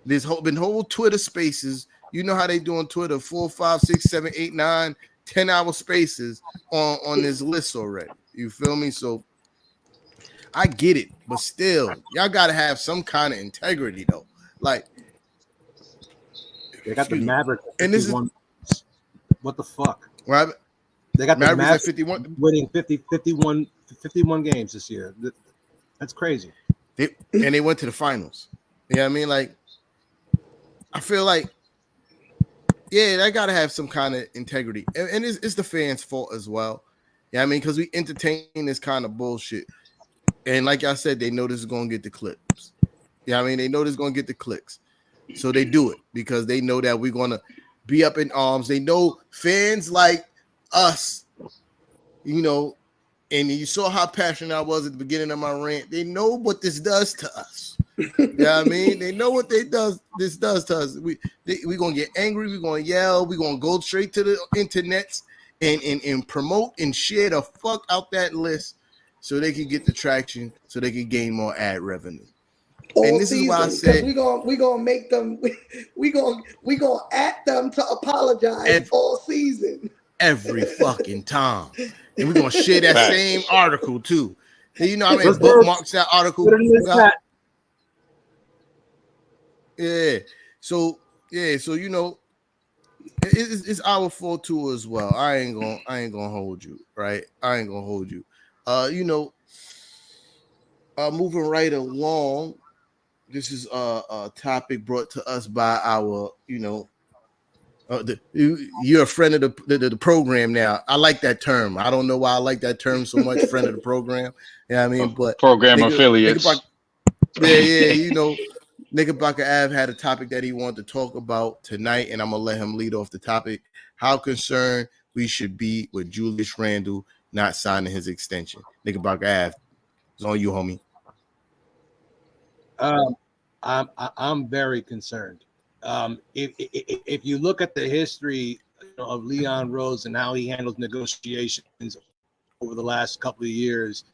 E: There's been whole Twitter spaces. You know how they do on Twitter, 4, 5, 6, 7, 8, 9, 10-hour spaces on this list already. You feel me? So I get it, but still, y'all gotta have some kind of integrity though. Like
G: they got the Mavericks,
E: and this is
G: what the fuck?
E: Right?
G: They got the Mavericks
E: at 51,
G: winning 51 games this year. That's crazy.
E: They went to the finals. You know what I mean? Like, I feel like, yeah, they gotta have some kind of integrity, and it's the fans' fault as well. Yeah, I mean, because we entertain this kind of bullshit. And like I said, they know this is going to get the clicks. Yeah, I mean, they know this is going to get the clicks. So they do it because they know that we're going to be up in arms. They know fans like us, you know, and you saw how passionate I was at the beginning of my rant. They know what this does to us. Yeah, I mean, they know what this does to us. We're going to get angry. We're going to yell. We're going to go straight to the internets and promote and share the fuck out that list, so they can get the traction, so they can gain more ad revenue. And this is why I said
F: we gonna make them. We gonna at them to apologize all season,
E: every fucking time, and we're gonna share that same article too. And you know, I mean, bookmarks that article. Yeah. So you know, it's our fault too as well. I ain't gonna hold you, right? I ain't gonna hold you. You know, moving right along, this is a topic brought to us by our, you know, you're a friend of the program now. I like that term. I don't know why I like that term so much, friend of the program. Yeah, you know I mean, but
B: program affiliates.
E: Yeah, you know, Knickerbocker Ave had a topic that he wanted to talk about tonight, and I'm gonna let him lead off the topic. How concerned we should be with Julius Randle not signing his extension. Knickerbocker Ave, it's on you, homie.
G: I'm very concerned. If you look at the history of Leon Rose and how he handles negotiations over the last couple of years,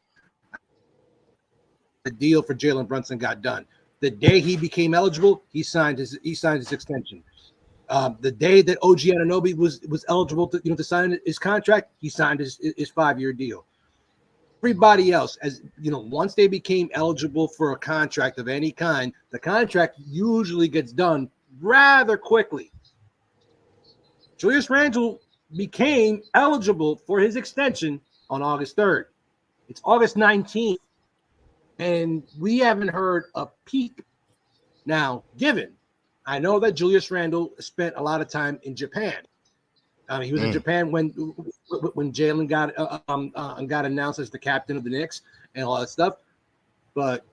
G: the deal for Jalen Brunson got done. The day he became eligible, he signed his extension. The day that OG Anunoby was eligible to sign his contract, he signed his 5-year deal. Everybody else, as you know, once they became eligible for a contract of any kind, the contract usually gets done rather quickly. Julius Randle became eligible for his extension on August 3rd. It's August 19th, and we haven't heard a peep. Now, given I know that Julius Randle spent a lot of time in Japan. He was in Japan when Jalen got announced as the captain of the Knicks and all that stuff. But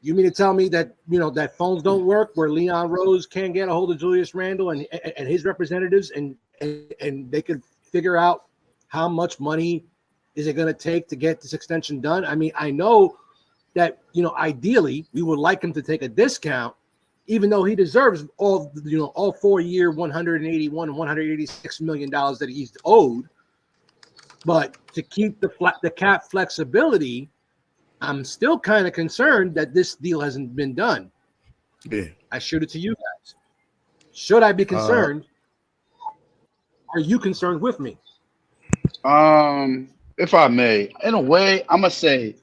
G: you mean to tell me that that phones don't work, where Leon Rose can't get a hold of Julius Randle and his representatives, and they could figure out how much money is it going to take to get this extension done? I mean, I know that ideally we would like him to take a discount, even though he deserves all 4-year, $181 and $186 million that he's owed. But to keep the cap flexibility, I'm still kind of concerned that this deal hasn't been done.
E: Yeah.
G: I shoot it to you guys. Should I be concerned? Are you concerned with me?
B: If I may, in a way, I'm gonna say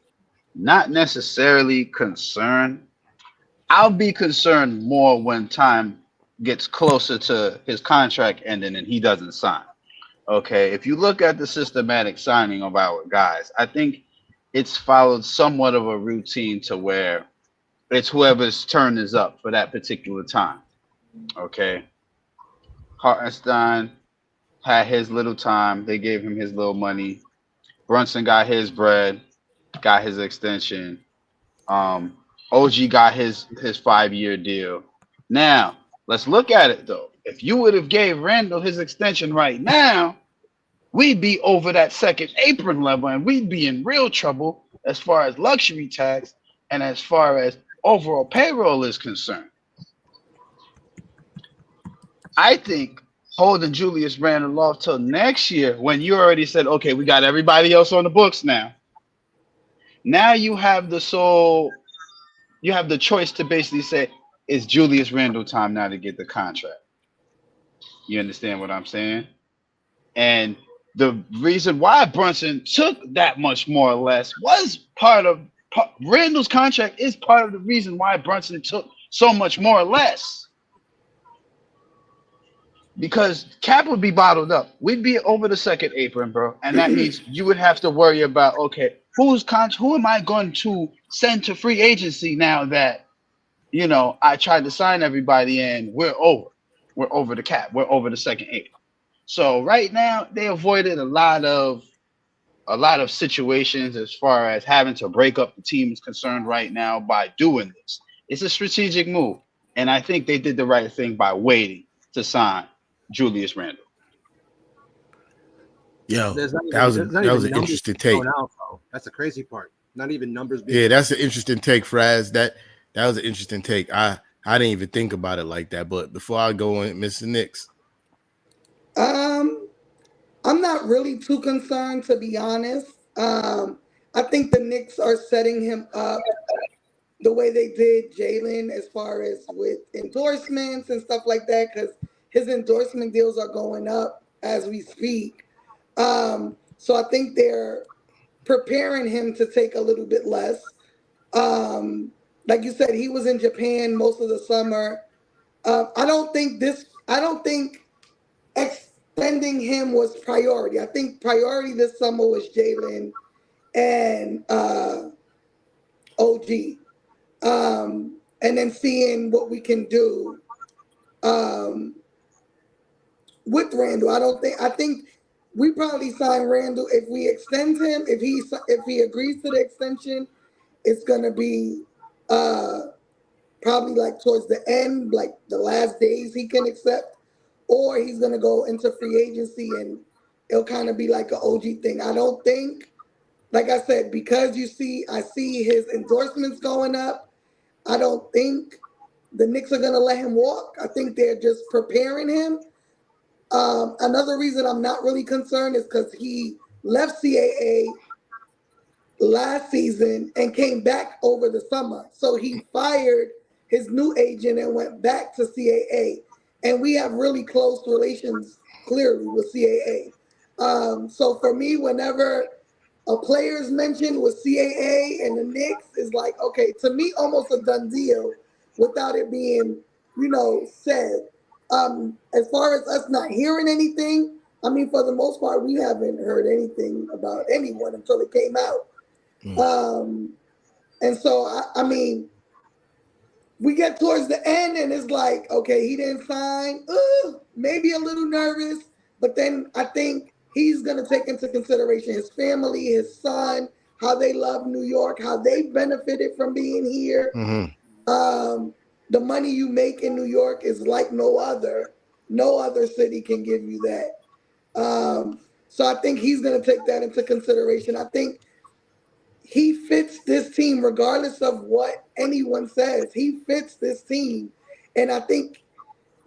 B: not necessarily concerned. I'll be concerned more when time gets closer to his contract ending and he doesn't sign. Okay, if you look at the systematic signing of our guys, I think it's followed somewhat of a routine to where it's whoever's turn is up for that particular time. Okay, Hartenstein had his little time. They gave him his little money. Brunson got his bread, got his extension. OG got his 5-year deal. Now, let's look at it, though. If you would have gave Randle his extension right now, we'd be over that second apron level and we'd be in real trouble as far as luxury tax and as far as overall payroll is concerned. I think holding Julius Randle off till next year when you already said, okay, we got everybody else on the books now. Now you have the choice to basically say, it's Julius Randle time now to get the contract. You understand what I'm saying? And the reason why Brunson took that much more or less was Randle's contract is part of the reason why Brunson took so much more or less. Because cap would be bottled up. We'd be over the second apron, bro. And that means you would have to worry about, okay, who am I going to send to free agency now that, I tried to sign everybody and we're over. We're over the cap. We're over the second apron. So right now they avoided a lot of situations as far as having to break up the team is concerned right now by doing this. It's a strategic move. And I think they did the right thing by waiting to sign Julius Randle.
E: Yo, that was an interesting take.
G: That's the crazy part. Not even numbers.
E: That's an interesting take, Fraz. That was an interesting take. I didn't even think about it like that. But before I go on, Mr. Knicks.
F: I'm not really too concerned, to be honest. I think the Knicks are setting him up the way they did Jalen as far as with endorsements and stuff like that, because his endorsement deals are going up as we speak. So I think they're preparing him to take a little bit less. Like you said, he was in Japan most of the summer. I don't think extending him was priority. I think priority this summer was Jalen and OG. And then seeing what we can do with Randle. I think we probably sign Randle if we extend him. If he agrees to the extension, it's gonna be probably like towards the end, like the last days he can accept, or he's gonna go into free agency and it'll kind of be like an OG thing. I don't think, like I said, because I see his endorsements going up. I don't think the Knicks are gonna let him walk. I think they're just preparing him. Another reason I'm not really concerned is because he left CAA last season and came back over the summer. So he fired his new agent and went back to CAA. And we have really close relations, clearly, with CAA. So for me, whenever a player is mentioned with CAA and the Knicks, is like, okay, to me, almost a done deal without it being, said. As far as us not hearing anything, I mean, for the most part, we haven't heard anything about anyone until it came out. And so, I mean, we get towards the end and it's like, okay, he didn't sign. Maybe a little nervous, but then I think he's going to take into consideration his family, his son, how they love New York, how they benefited from being here. Mm-hmm. The money you make in New York is like no other. No other city can give you that. So I think he's going to take that into consideration. I think he fits this team regardless of what anyone says. He fits this team. And I think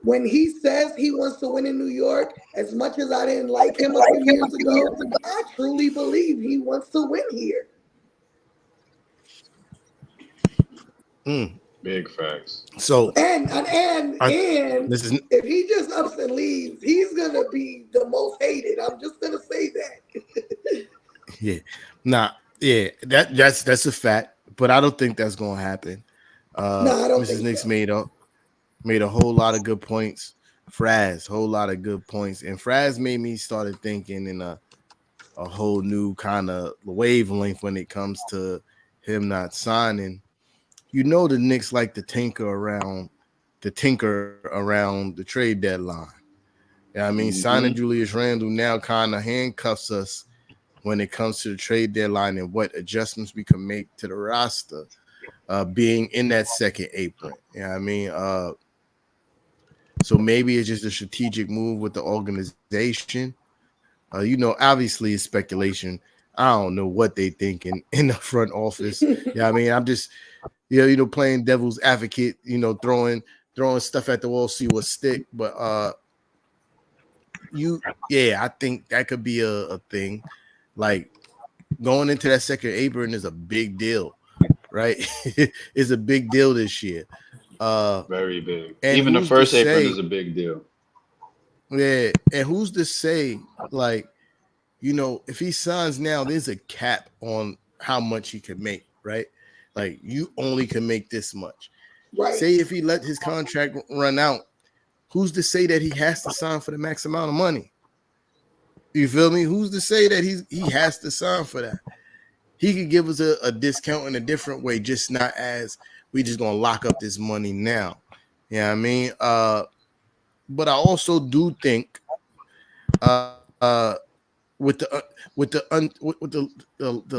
F: when he says he wants to win in New York, as much as I didn't like him a few years ago, I truly believe he wants to win here.
D: Big facts.
E: So
F: and if he just ups and leaves, he's gonna be the most hated. I'm just gonna say that. That's a fact, but I don't think that's gonna happen. I don't
E: Mrs.
F: think
E: Knicks
F: so.
E: made a whole lot of good points. Fraz, whole lot of good points, and Fraz made me started thinking in a whole new kind of wavelength when it comes to him not signing. The Knicks like to tinker around the trade deadline. Yeah, I mean, signing Julius Randle now kind of handcuffs us when it comes to the trade deadline and what adjustments we can make to the roster, being in that second apron. Yeah, I mean, so maybe it's just a strategic move with the organization Obviously it's speculation. I don't know what they thinking in the front office. Yeah, I mean, I'm just playing devil's advocate, throwing stuff at the wall, see what stick. But I think that could be a thing. Like going into that second apron is a big deal, right? It's a big deal this year.
B: Very big.
E: And
B: even the first apron is a big deal.
E: Yeah, and who's to say, like, if he signs now, there's a cap on how much he can make, right? Like, you only can make this much.
F: Right.
E: Say if he let his contract run out, who's to say that he has to sign for the max amount of money? You feel me? Who's to say that he has to sign for that? He could give us a discount in a different way, just not as we just gonna lock up this money now. You know what I mean? But I also do think with the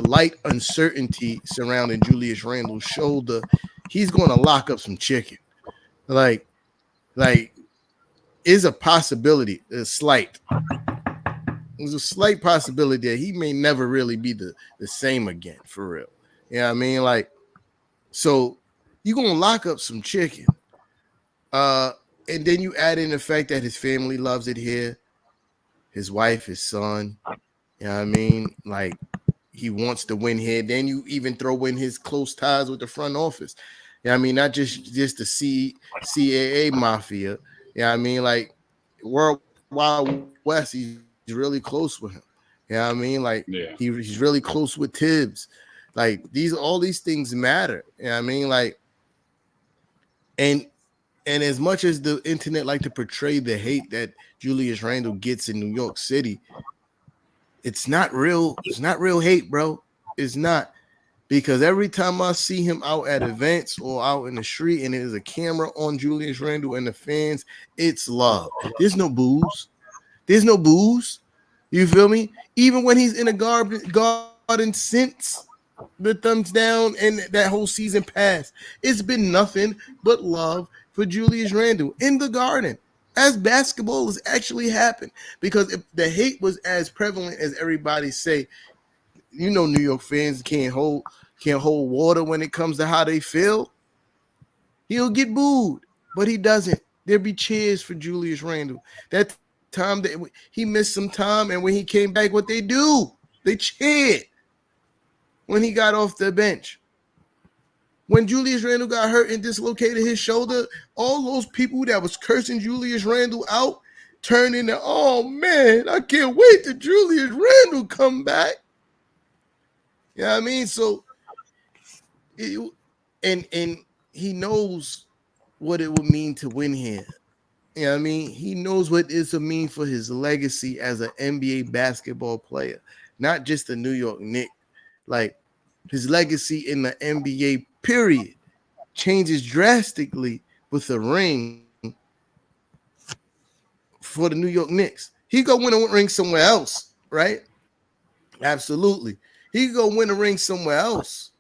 E: light uncertainty surrounding Julius Randle's shoulder, he's going to lock up some chicken. Like is a possibility, there's a slight possibility that he may never really be the same again, for real. You know what I mean? Like, so you're going to lock up some chicken. And then you add in the fact that his family loves it here, his wife, his son. You know what I mean? Like, he wants to win here. Then you even throw in his close ties with the front office. You know what I mean? Not just the CAA mafia. You know what I mean? Like, World Wild West, he's really close with him. You know what I mean? Like, he's really close with Tibbs. Like, all these things matter. You know what I mean? Like, and as much as the internet like to portray the hate that Julius Randle gets in New York City, it's not real. It's not real hate, bro. It's not. Because every time I see him out at events or out in the street and there's a camera on Julius Randle and the fans, it's love. There's no booze. There's no booze. You feel me? Even when he's in a garden since the thumbs down and that whole season passed, it's been nothing but love for Julius Randle in the Garden as basketball has actually happened. Because if the hate was as prevalent as everybody say, New York fans can't hold water when it comes to how they feel. He'll get booed, but he doesn't. There'll be cheers for Julius Randle. That time that he missed some time, and when he came back, what they do? They cheered when he got off the bench. When Julius Randle got hurt and dislocated his shoulder, all those people that was cursing Julius Randle out turned into, oh man, I can't wait till Julius Randle come back. You know what I mean? So, and he knows what it would mean to win here. You know what I mean? He knows what it would mean for his legacy as an NBA basketball player, not just the New York Knicks. Like, his legacy in the NBA, period, changes drastically with a ring for the New York Knicks. He go win a ring somewhere else, right? Absolutely. He go win a ring somewhere else.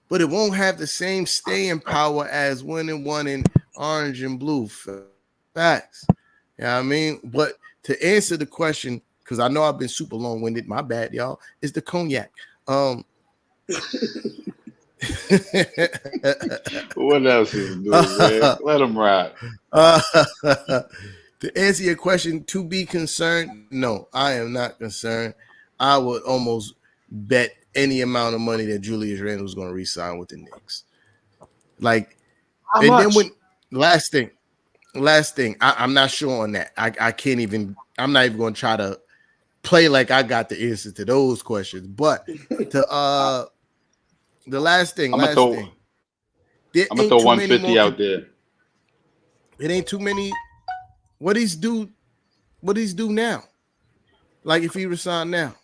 E: But it won't have the same staying power as winning one in orange and blue. Facts. You know what I mean? But to answer the question, because I know I've been super long-winded, my bad, y'all, is the cognac.
B: What else is new, man? Let him ride.
E: To answer your question, to be concerned, no, I am not concerned. I would almost bet any amount of money that Julius Randle is going to re-sign with the Knicks. Like,
C: how
E: and
C: much?
E: then when last thing, I'm not sure on that. I can't even. I'm not even going to try to play like I got the answer to those questions. But to the last thing,
B: I'm gonna throw 150 out there.
E: It ain't too many. What he's due now? Like, if he resign now,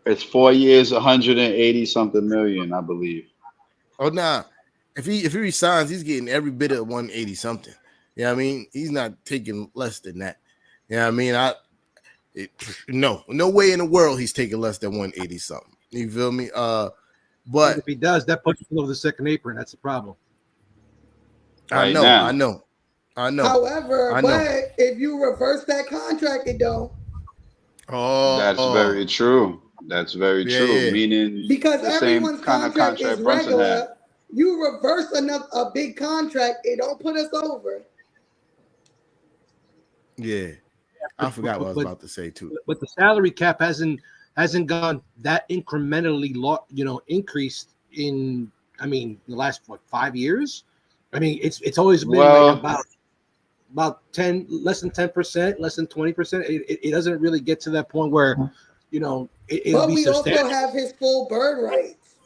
B: It's 4 years, 180 something million, I believe.
E: Oh nah. If he resigns, he's getting every bit of 180 something. You know what I mean? He's not taking less than that. You know what I mean? No way in the world he's taking less than 180 something. You feel me? But
G: if he does, that puts him over the second apron. That's the problem.
E: I know. I know.
F: However, but if you reverse that contract, it don't.
E: Oh,
B: that's very true. That's very true.
E: Yeah.
B: Meaning
F: Because
B: the
F: everyone's
B: same kind of
F: contract is
B: contract Brunson
F: regular.
B: had.
F: You reverse a big contract, it don't put us over.
E: Yeah. I forgot what I was about to say too.
G: But the salary cap hasn't gone that incrementally, increased in. I mean, the last 5 years. I mean, it's always been like about 10, less than 10%, less than 20%. It doesn't really get to that point where, it'll
F: but
G: be
F: we
G: substantial.
F: also have his full bird rights.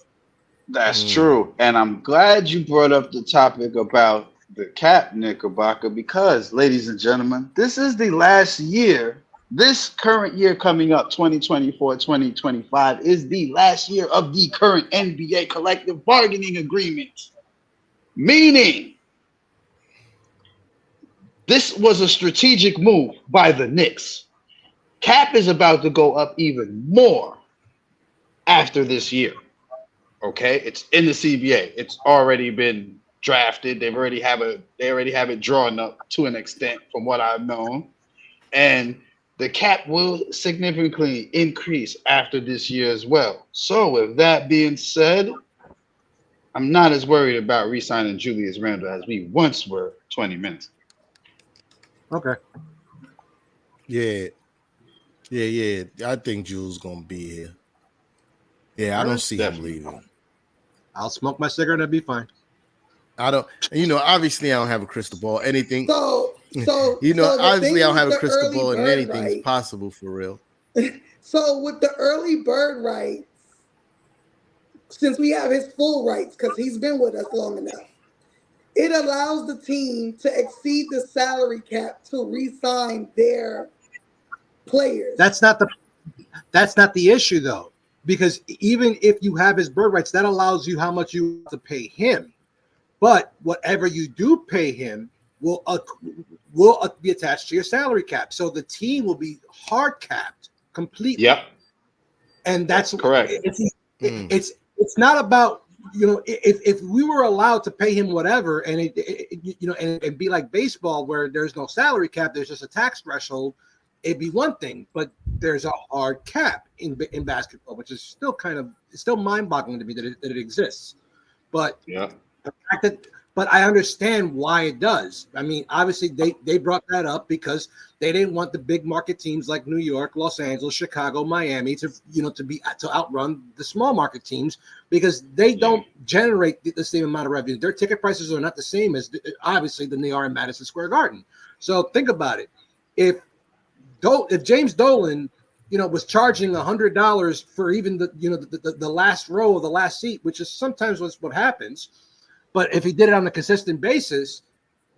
B: That's true. And I'm glad you brought up the topic about the cap, Knickerbocker, because, ladies and gentlemen, this is the last year. This current year coming up, 2024-2025, is the last year of the current NBA collective bargaining agreement. Meaning, this was a strategic move by the Knicks. Cap is about to go up even more after this year. Okay, it's in the CBA. It's already been drafted. They already have it drawn up to an extent, from what I've known, and the cap will significantly increase after this year as well. So, with that being said, I'm not as worried about re-signing Julius Randle as we once were 20 minutes.
G: Okay.
E: Yeah. I think Jules gonna be here. Yeah, I don't see him leaving.
G: I'll smoke my cigarette and be fine.
E: I don't, obviously I don't have a crystal ball. Anything.
F: So
E: obviously I don't have a crystal ball, and
F: bird
E: anything's
F: rights,
E: possible for real.
F: So with the early bird rights, since we have his full rights, because he's been with us long enough, it allows the team to exceed the salary cap to re-sign their players.
G: That's not the issue though, because even if you have his bird rights, that allows you how much you have to pay him. But whatever you do pay him will be attached to your salary cap. So the team will be hard capped completely.
B: Yep.
G: And that's
B: correct.
G: It's not about, if we were allowed to pay him whatever, and and be like baseball where there's no salary cap, there's just a tax threshold, it'd be one thing. But there's a hard cap in basketball, which is still mind-boggling to me that it exists. But
B: yeah.
G: The fact that, but I understand why it does. I mean, obviously they brought that up because they didn't want the big market teams like New York, Los Angeles, Chicago, Miami to outrun the small market teams, because they don't generate the same amount of revenue. Their ticket prices are not the same as obviously than they are in Madison Square Garden. So think about it. If James Dolan, was charging $100 for even the last row of the last seat, which is sometimes what happens. But if he did it on a consistent basis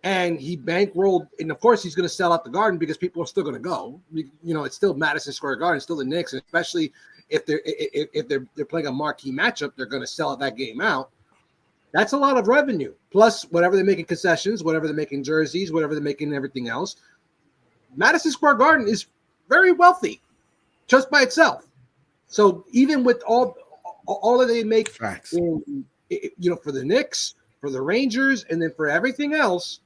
G: and he bankrolled, and of course he's going to sell out the Garden because people are still going to go. It's still Madison Square Garden, still the Knicks, and especially if they're playing a marquee matchup, they're going to sell that game out. That's a lot of revenue. Plus whatever they're making concessions, whatever they're making jerseys, whatever they're making everything else. Madison Square Garden is very wealthy just by itself. So even with all that they make, for the Knicks, for the Rangers, and then for everything else,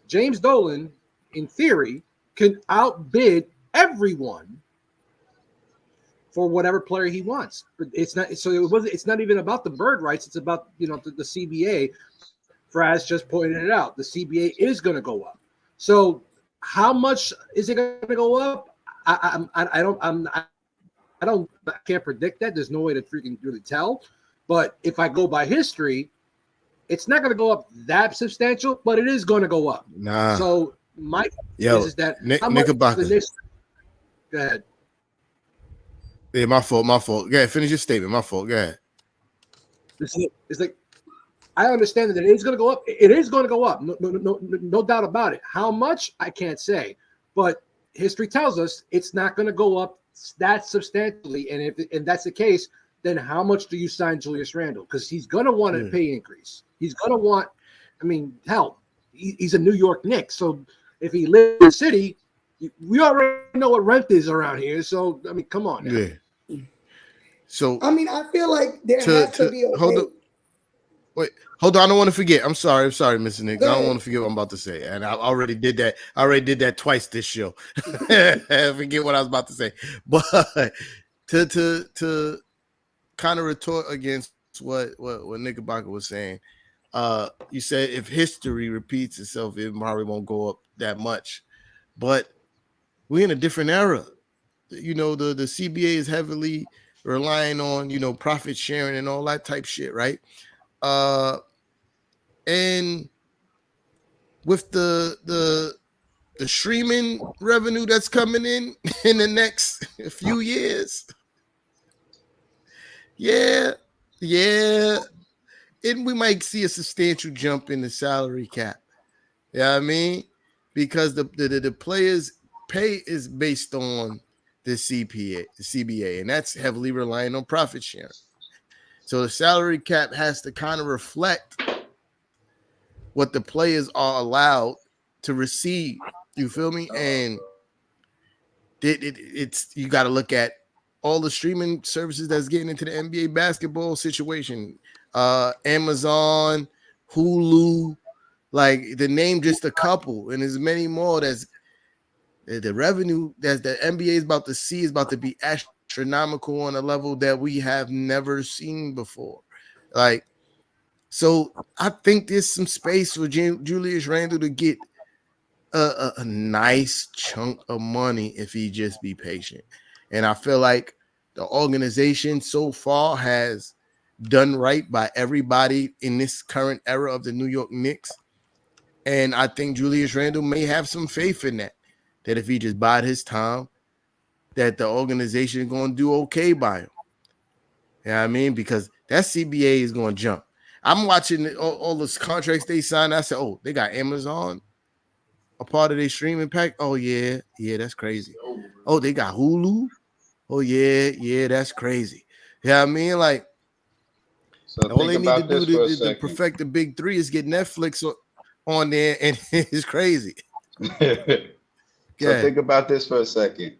G: James Dolan, in theory, can outbid everyone for whatever player he wants. But it's not. So it's not even about the bird rights. It's about the CBA. Fraz just pointed it out. The CBA is going to go up. So how much is it going to go up? I can't predict that. There's no way to freaking really tell. But if I go by history, it's not going to go up that substantial, but it is going to go up.
E: Nah.
G: So my is that
E: Knickerbocker.
G: Go ahead.
E: Yeah, my fault. Go ahead. Finish your statement. My fault. Go ahead.
G: It's like, I understand that it is going to go up. It is going to go up. No doubt about it. How much, I can't say. But history tells us it's not going to go up that substantially. And if that's the case, then how much do you sign Julius Randle? Because he's going to want a pay increase. He's going to want, hell, he's a New York Knicks. So if he lives in the city, we already know what rent is around here. So, come on now.
E: Yeah. So,
F: I feel like there has to be a
E: hold
F: way.
E: up. Wait, hold on. I don't want to forget. I'm sorry, Mr. Nick. I don't want to forget what I'm about to say. And I already did that. I already did that twice this show. Forget what I was about to say. But to kind of retort against what Knickerbocker was saying, you said if history repeats itself, it probably won't go up that much. But we're in a different era. You know, the CBA is heavily relying on, you know, profit sharing and all that type shit, right? And with the streaming revenue that's coming in the next few years, and we might see a substantial jump in the salary cap. Yeah, I mean, because the players' pay is based on the CBA, and that's heavily relying on profit sharing. So the salary cap has to kind of reflect what the players are allowed to receive. You feel me? And it's you got to look at all the streaming services that's getting into the NBA basketball situation. Amazon, Hulu, like the name just a couple, and there's many more. That's the revenue that the NBA is about to see is about to be astronomical on a level that we have never seen before. Like, so I think there's some space for Julius Randle to get a nice chunk of money if he just be patient. And I feel like the organization so far has done right by everybody in this current era of the New York Knicks. And I think Julius Randle may have some faith in that if he just bide his time, that the organization is going to do okay by him. You know what I mean? Because that CBA is going to jump. I'm watching all those contracts they signed. I said, oh, they got Amazon, a part of their streaming pack. Oh, yeah, that's crazy. Oh, they got Hulu. Oh, yeah, that's crazy. You know what I mean? Like,
B: So
E: all they need to do to perfect the big three is get Netflix on there, and it's crazy.
B: So think about this for a second.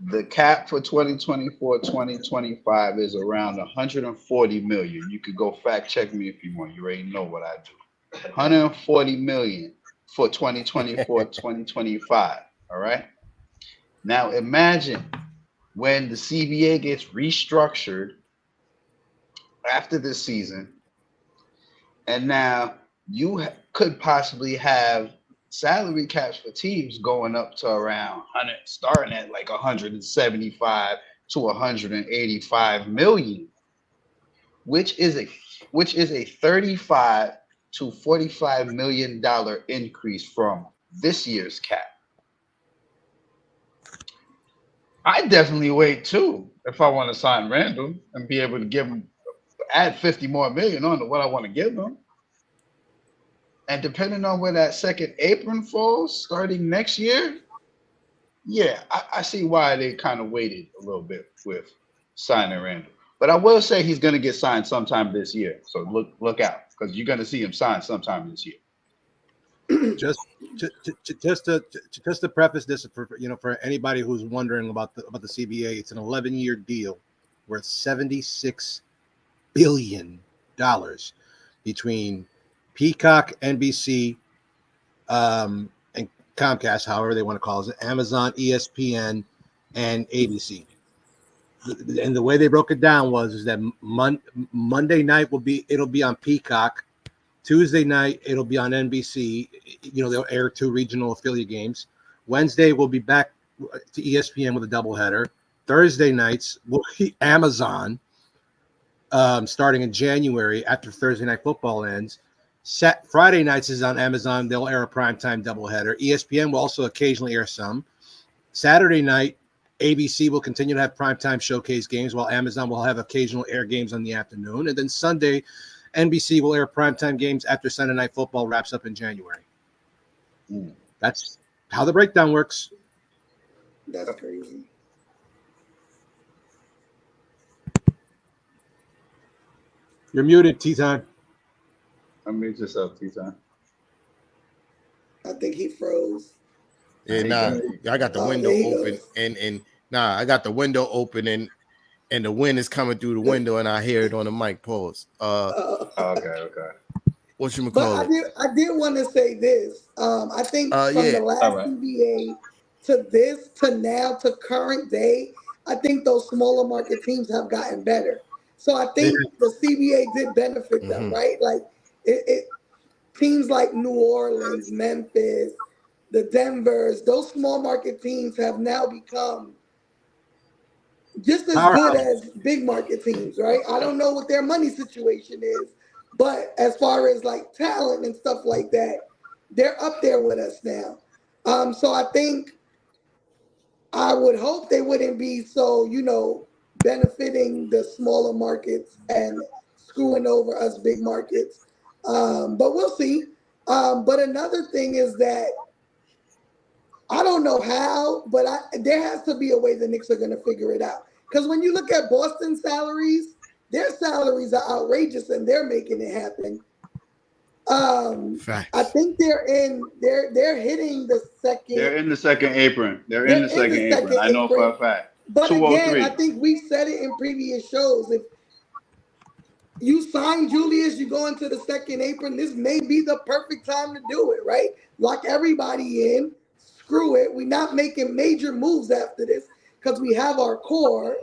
B: The cap for 2024, 2025 is around 140 million. You could go fact check me if you want. You already know what I do. 140 million for 2024, 2025. All right. Now imagine when the CBA gets restructured after this season, and now you could possibly have salary caps for teams going up to around 100, starting at like 175 to 185 million, which is a 35 to 45 million dollar increase from this year's cap. I definitely wait too if I want to sign Randle and be able to give him add 50 more million on to what I want to give him. And depending on where that second apron falls starting next year, yeah, I see why they kind of waited a little bit with signing Randle. But I will say he's going to get signed sometime this year. So look out, because you're going to see him sign sometime this year.
G: Just to preface this, for anybody who's wondering about the CBA, it's an 11-year deal worth $76 billion between Peacock, NBC, and Comcast, however they want to call it, Amazon, ESPN, and ABC. And the way they broke it down was that Monday night it'll be on Peacock. Tuesday night it'll be on NBC. They'll air 2 regional affiliate games. Wednesday we'll be back to ESPN with a doubleheader. Thursday nights will be Amazon, starting in January after Thursday Night Football ends. Friday nights is on Amazon. They'll air a primetime doubleheader. ESPN will also occasionally air some. Saturday night, ABC will continue to have primetime showcase games, while Amazon will have occasional air games on the afternoon. And then Sunday, NBC will air primetime games after Sunday Night Football wraps up in January. That's how the breakdown works.
F: That's crazy.
G: You're muted, T-Time.
B: I mute yourself, T-Time.
F: I think he froze.
E: Yeah, I got the window open, and I got the window open, and and the wind is coming through the window, and I hear it on the mic. Pause.
B: Okay.
E: What you
F: But
E: call it?
F: I did want to say this. I think from
E: Yeah.
F: the last CBA to now to current day, I think those smaller market teams have gotten better. So I think the CBA did benefit them, right? Like it teams like New Orleans, Memphis, the Denvers, those small market teams have now become just as good as big market teams, right? I don't know what their money situation is, but as far as like talent and stuff like that, they're up there with us now. So I think I would hope they wouldn't be so, benefiting the smaller markets and screwing over us big markets. But we'll see. But another thing is that I don't know how, but there has to be a way the Knicks are going to figure it out. Because when you look at Boston's salaries, their salaries are outrageous and they're making it happen. I think they're hitting the second.
B: They're in the second apron. They're in the second apron. I know for a fact.
F: But again, I think we said it in previous shows. If you sign Julius, you go into the second apron, this may be the perfect time to do it, right? Lock everybody in. Screw it. We're not making major moves after this because we have our core,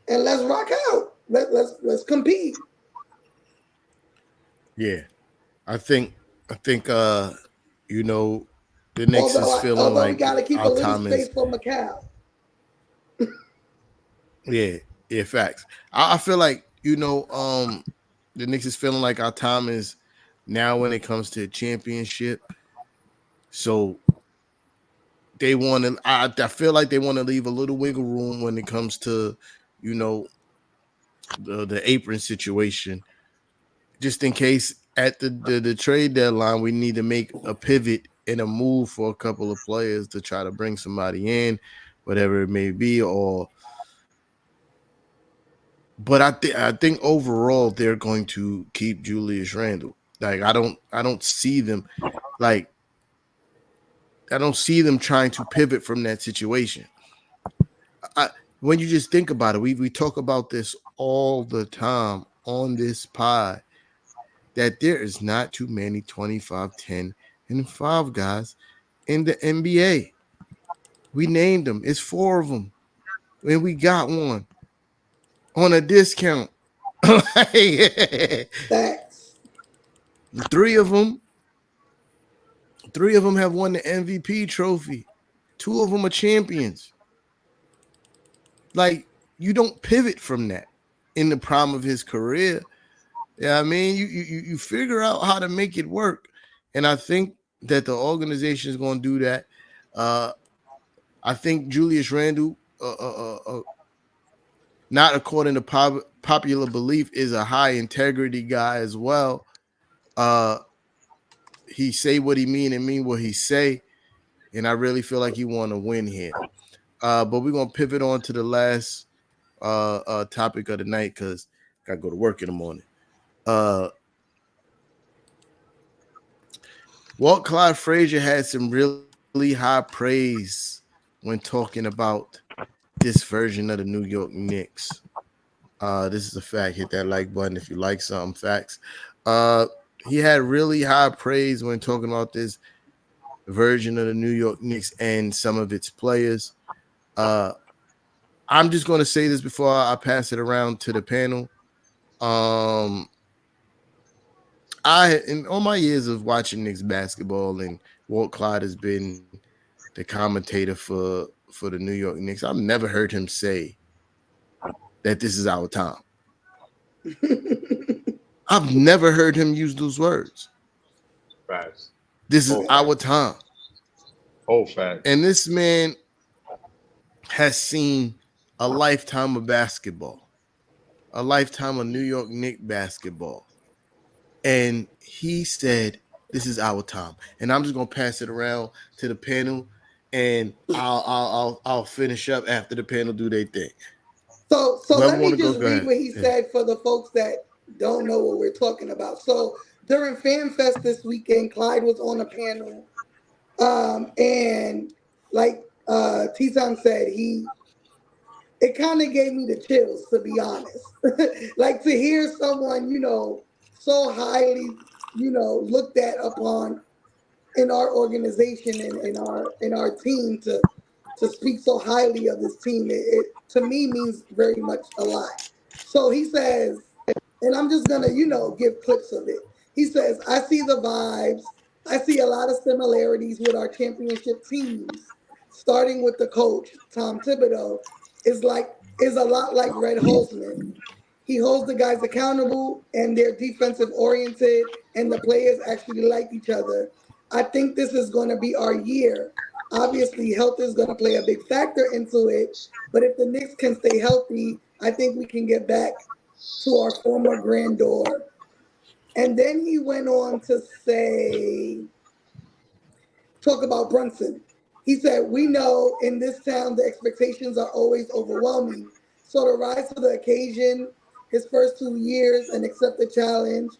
F: and let's rock out. Let's compete.
E: Yeah, I think the Knicks is feeling like
F: we gotta keep a
E: our
F: little
E: time
F: space
E: is.
F: for Macau.
E: Yeah, facts. I feel like the Knicks is feeling like our time is now when it comes to a championship. So they want to. I feel like they want to leave a little wiggle room when it comes to the apron situation, just in case at the trade deadline we need to make a pivot and a move for a couple of players to try to bring somebody in, whatever it may be. But I think overall they're going to keep Julius Randle. Like I don't see them trying to pivot from that situation. When you just think about it, we talk about this all the time on this pod, that there is not too many 25, 10, and 5 guys in the NBA. We named them. It's 4 of them. And we got one on a discount.
F: Facts.
E: 3 of them have won the MVP trophy. 2 of them are champions. Like, you don't pivot from that in the prime of his career. Yeah, I mean, you figure out how to make it work. And I think that the organization is going to do that. I think Julius Randle, not according to popular belief, is a high integrity guy as well. He say what he mean and mean what he say. And I really feel like he want to win here. But we're going to pivot on to the last topic of the night because I got to go to work in the morning. Walt Clyde Frazier had some really high praise when talking about this version of the New York Knicks. This is a fact. Hit that like button if you like something. Facts. He had really high praise when talking about this version of the New York Knicks and some of its players. I'm just going to say this before I pass it around to the panel. In all my years of watching Knicks basketball, and Walt Clyde has been the commentator for the New York Knicks, I've never heard him say that this is our time. I've never heard him use those words.
B: Facts.
E: This is our time.
B: Oh, facts.
E: And this man has seen a lifetime of basketball, a lifetime of New York Knicks basketball. And he said, this is our time. And I'm just going to pass it around to the panel, and I'll finish up after the panel do their thing.
F: So let me just read what he said for the folks that don't know what we're talking about. So during Fan Fest this weekend, Clyde was on a panel. And like T-Tom said, it kind of gave me the chills, to be honest. Like to hear someone, so highly, looked at upon in our organization and in our team to speak so highly of this team, it to me means very much a lot. So he says, and I'm just gonna, give clips of it. He says, I see the vibes. I see a lot of similarities with our championship teams, starting with the coach, Tom Thibodeau, is a lot like Red Holzman. He holds the guys accountable and they're defensive oriented and the players actually like each other. I think this is going to be our year. Obviously, health is going to play a big factor into it, but if the Knicks can stay healthy, I think we can get back to our former grandeur. And then he went on to talk about Brunson. He said, we know in this town the expectations are always overwhelming. So to rise to the occasion, his first 2 years and accept the challenge,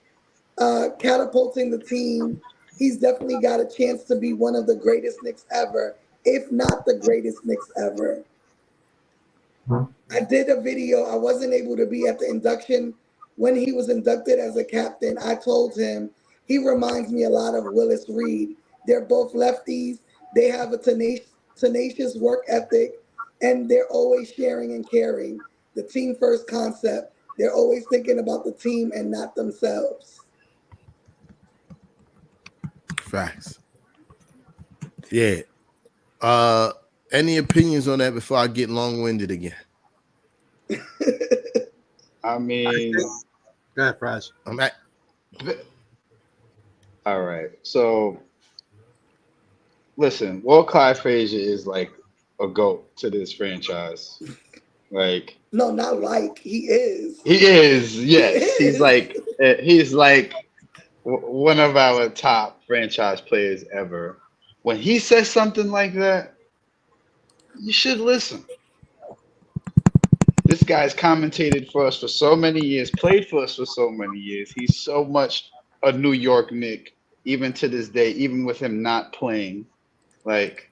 F: catapulting the team, he's definitely got a chance to be one of the greatest Knicks ever, if not the greatest Knicks ever. I did a video. I wasn't able to be at the induction. When he was inducted as a captain, I told him he reminds me a lot of Willis Reed. They're both lefties. They have a tenacious work ethic, and they're always sharing and caring. The team first concept. They're always thinking about the team and not themselves.
E: Facts. Yeah. Any opinions on that before I get long-winded again?
B: I mean,
G: Go ahead, Price.
B: all right. So, listen, Walt Clyde Frazier is like a GOAT to this franchise. Like,
F: no, not like, he is.
B: He is, yes.
F: He is.
B: He's like one of our top franchise players ever. When he says something like that, you should listen. This guy's commentated for us for so many years, played for us for so many years. He's so much a New York Knick, even to this day, even with him not playing. Like,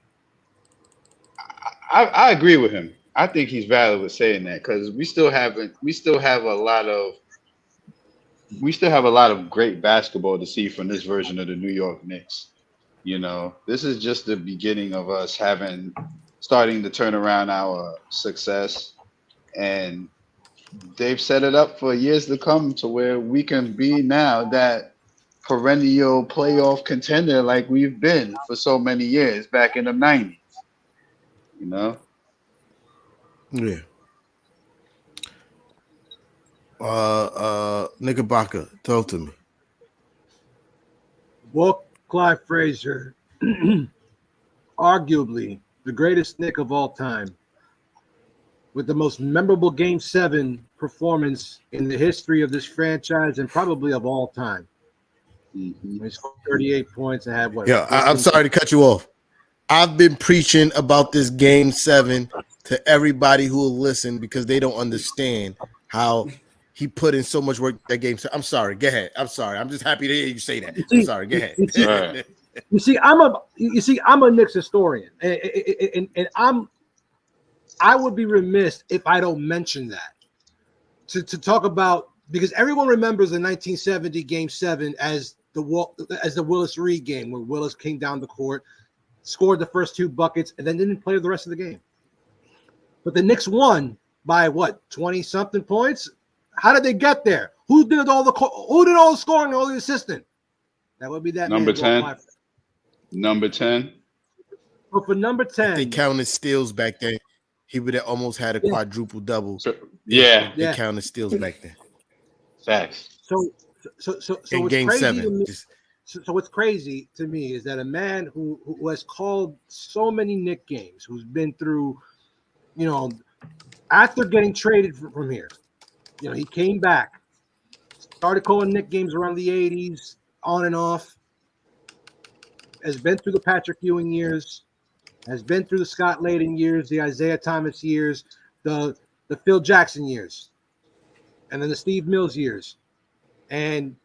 B: I agree with him. I think he's valid with saying that because we still have a lot of great basketball to see from this version of the New York Knicks. This is just the beginning of us starting to turn around our success, and they've set it up for years to come to where we can be now that perennial playoff contender like we've been for so many years back in the 90s.
E: Yeah. Knickerbocker, talk to me.
G: Walt Clyde Frazier, arguably the greatest Knick of all time, with the most memorable Game 7 performance in the history of this franchise and probably of all time.
B: Mm-hmm.
G: He scored 38 points and had what?
E: Yeah, I'm sorry to cut you off. I've been preaching about this Game 7 to everybody who will listen because they don't understand how he put in so much work that Game 7. I'm sorry. Go ahead. I'm sorry. I'm just happy to hear you say that. I'm sorry. Go ahead.
G: You see, I'm a Knicks historian, and I would be remiss if I don't mention that to talk about, because everyone remembers the 1970 Game 7 as the Willis Reed game where Willis came down the court, scored the first 2 buckets, and then didn't play the rest of the game. But the Knicks won by what, 20-something points? How did they get there? Who did all the scoring, all the assisting? That would be that
B: number
G: man,
B: 10. Number 10.
G: So for number 10,
E: if they counted steals back then, he would have almost had a quadruple double.
B: Yeah.
E: They counted steals back then.
B: Facts.
G: So
E: in
G: what's
E: Game
G: crazy
E: 7.
G: to me, so what's crazy to me is that a man who has called so many Knick games, who's been through, after getting traded from here, he came back, started calling Knick games around the 80s, on and off, has been through the Patrick Ewing years, has been through the Scott Layden years, the Isaiah Thomas years, the Phil Jackson years, and then the Steve Mills years. And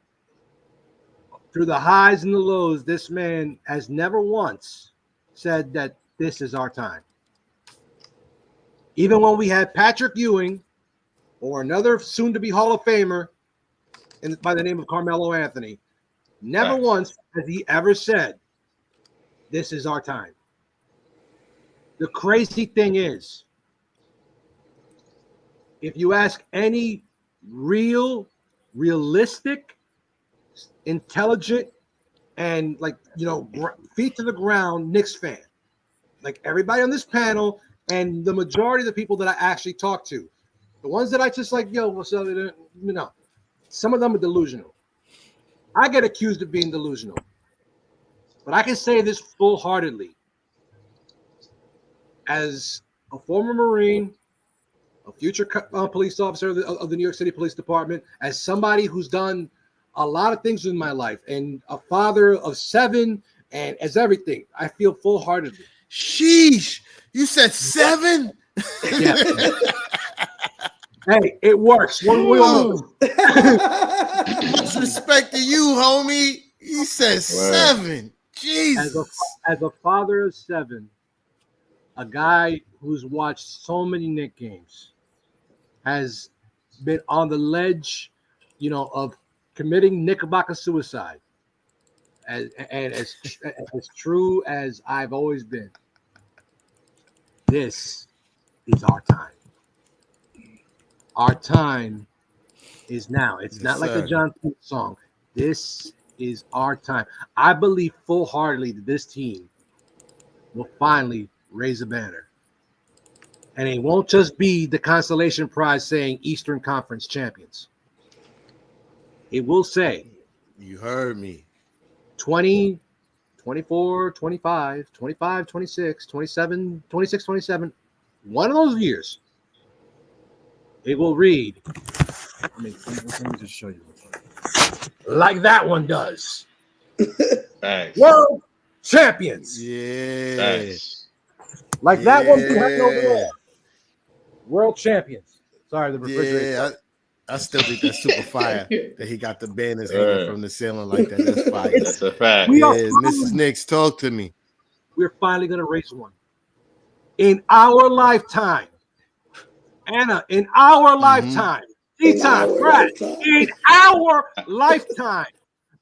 G: through the highs and the lows, this man has never once said that this is our time. Even when we had Patrick Ewing or another soon-to-be Hall of Famer by the name of Carmelo Anthony, never once has he ever said, this is our time. The crazy thing is, if you ask any realistic, intelligent, and feet to the ground Knicks fan, like everybody on this panel and the majority of the people that I actually talk to, the ones that I just like, yo, what's up? Some of them are delusional. I get accused of being delusional, but I can say this full-heartedly. As a former Marine, a future police officer of the New York City Police Department, as somebody who's done a lot of things in my life, and a father of 7, and as everything, I feel full-heartedly.
E: Sheesh, you said 7?
G: Yeah. Hey, it works.
E: Much respect to you, homie. He said 7. Jesus.
G: As a father of 7, a guy who's watched so many Knicks games, has been on the ledge, of committing Knickerbocker suicide, and as true as I've always been. This is our time. Our time is now. It's not like a John Cena song. This is our time. I believe full-heartedly that this team will finally raise a banner. And it won't just be the consolation prize saying Eastern Conference champions. It will say,
E: you heard me,
G: 20, 24, 25, 25, 26, 27, 26, 27, one of those years, it will read, let me just show you, like that one does.
B: Thanks.
G: World champions.
E: Yeah.
B: Thanks.
G: Like that one behind over there. World champions. Sorry, the refrigerator.
E: Yeah, I still think that's super fire that he got the banners hanging from the ceiling like that. That's fire.
B: That's a fact.
E: Mrs. Knicks, talk to me.
G: We're finally going to raise one. In our lifetime. Anna, in our lifetime. T-time, Brad, in our lifetime.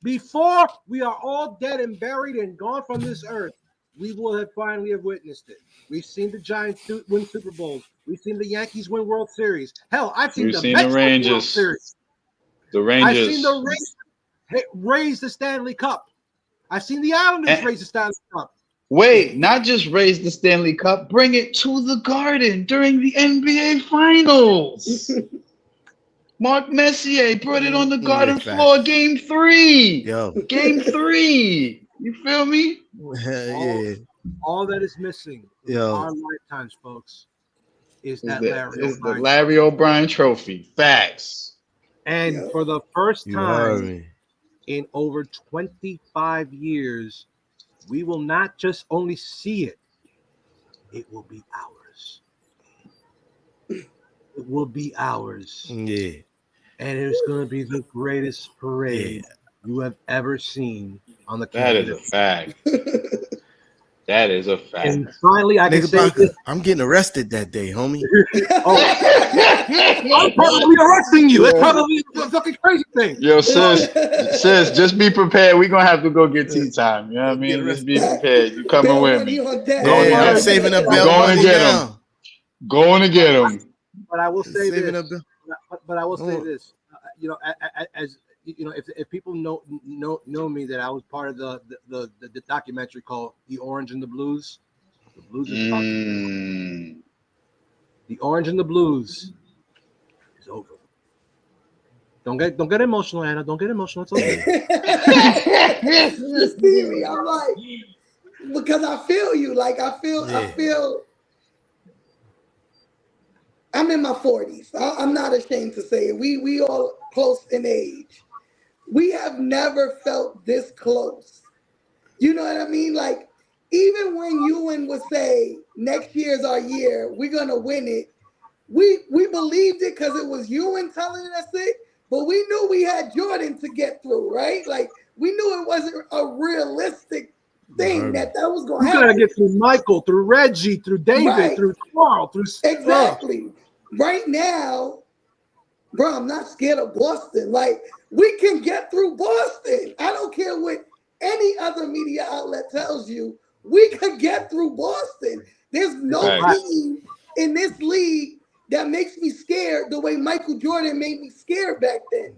G: Before we are all dead and buried and gone from this earth, we will have finally have witnessed it. We've seen the Giants win Super Bowls. We've seen the Yankees win World Series. Hell, I've seen the Mets win World Series.
B: The Rangers.
G: I've seen the Rangers raise the Stanley Cup. I've seen the Islanders raise the Stanley Cup.
B: Wait, not just raise the Stanley Cup, bring it to the Garden during the NBA Finals. Mark Messier put it on the Garden floor, Game 3.
E: Yo.
B: Game 3. You feel me?
E: Yeah.
G: All that is missing in our lifetimes, folks, is that
B: the Larry O'Brien Trophy. Facts.
G: And for the first time in over 25 years, we will not just only see it, it will be ours. It will be ours.
E: Yeah.
G: And it's going to be the greatest parade you have ever seen on the
B: That
G: campus.
B: is a fact. That is a fact.
G: And finally, I can say this.
E: I'm getting arrested that day, homie.
G: I'm probably arresting you. That's probably a fucking crazy thing.
B: Yo, sis, just be prepared. We're going to have to go get tea time. You know what I mean? Just be prepared. You coming with me.
E: I'm saving up bail money now.
B: Going to get him.
G: But I will say this. But I will say this. As you know, if people know me, that I was part of the documentary called "The Orange and the Blues." The Blues is talking. The Orange and the Blues is over. Don't get emotional, Anna. Don't get emotional. It's over.
F: Stevie, I'm like, because I feel you. Like I feel. I'm in my 40s. I'm not ashamed to say it. We all close in age. We have never felt this close. You know what I mean? Like, even when Ewan would say, next year's our year, we're going to win it, we believed it because it was Ewan telling us it, but we knew we had Jordan to get through, right? Like, we knew it wasn't a realistic think that was going to
C: You
F: happen.
C: gotta get through Michael, through Reggie, through David,
F: Right.
C: through Carl, through
F: Exactly. Right now, bro, I'm not scared of Boston. Like, we can get through Boston. I don't care what any other media outlet tells you. We can get through Boston. There's no team in this league that makes me scared the way Michael Jordan made me scared back then.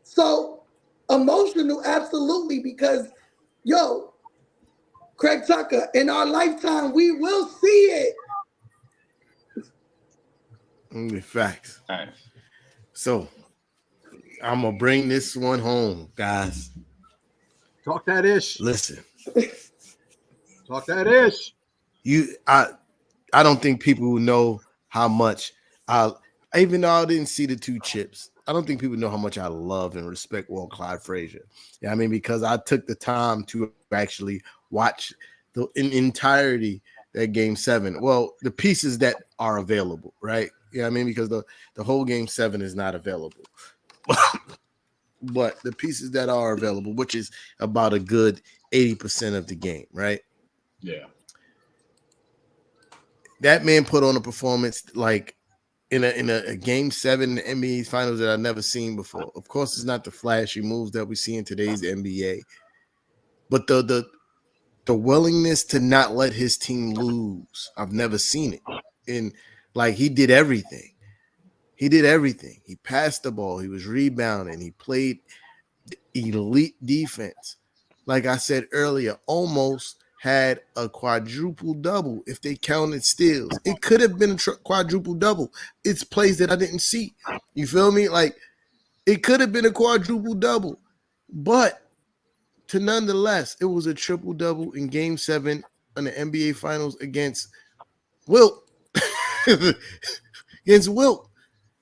F: So, emotional, absolutely, because, yo, Craig Tucker, in our lifetime, we will see it.
E: Facts.
B: All right.
E: So I'm gonna bring this one home, guys.
C: Talk that ish.
E: Listen,
C: Talk that ish.
E: I don't think people know how much even though I didn't see the two chips, I don't think people know how much I love and respect Walt Clyde Frazier. Yeah, I mean, because I took the time to actually watch in entirety that game 7. Well, the pieces that are available, right? Yeah, I mean, because the whole game 7 is not available. But the pieces that are available, which is about a good 80% of the game, right?
B: Yeah.
E: That man put on a performance like in a game 7 in the NBA finals that I've never seen before. Of course, it's not the flashy moves that we see in today's NBA, but the willingness to not let his team lose, I've never seen it. And like, he did everything. He did everything. He passed the ball. He was rebounding. He played elite defense. Like I said earlier, almost had a quadruple double if they counted steals. It could have been a quadruple double. It's plays that I didn't see. You feel me? Like, it could have been a quadruple double, but nonetheless, it was a triple double in game 7 in the NBA finals against Wilt. Against Wilt,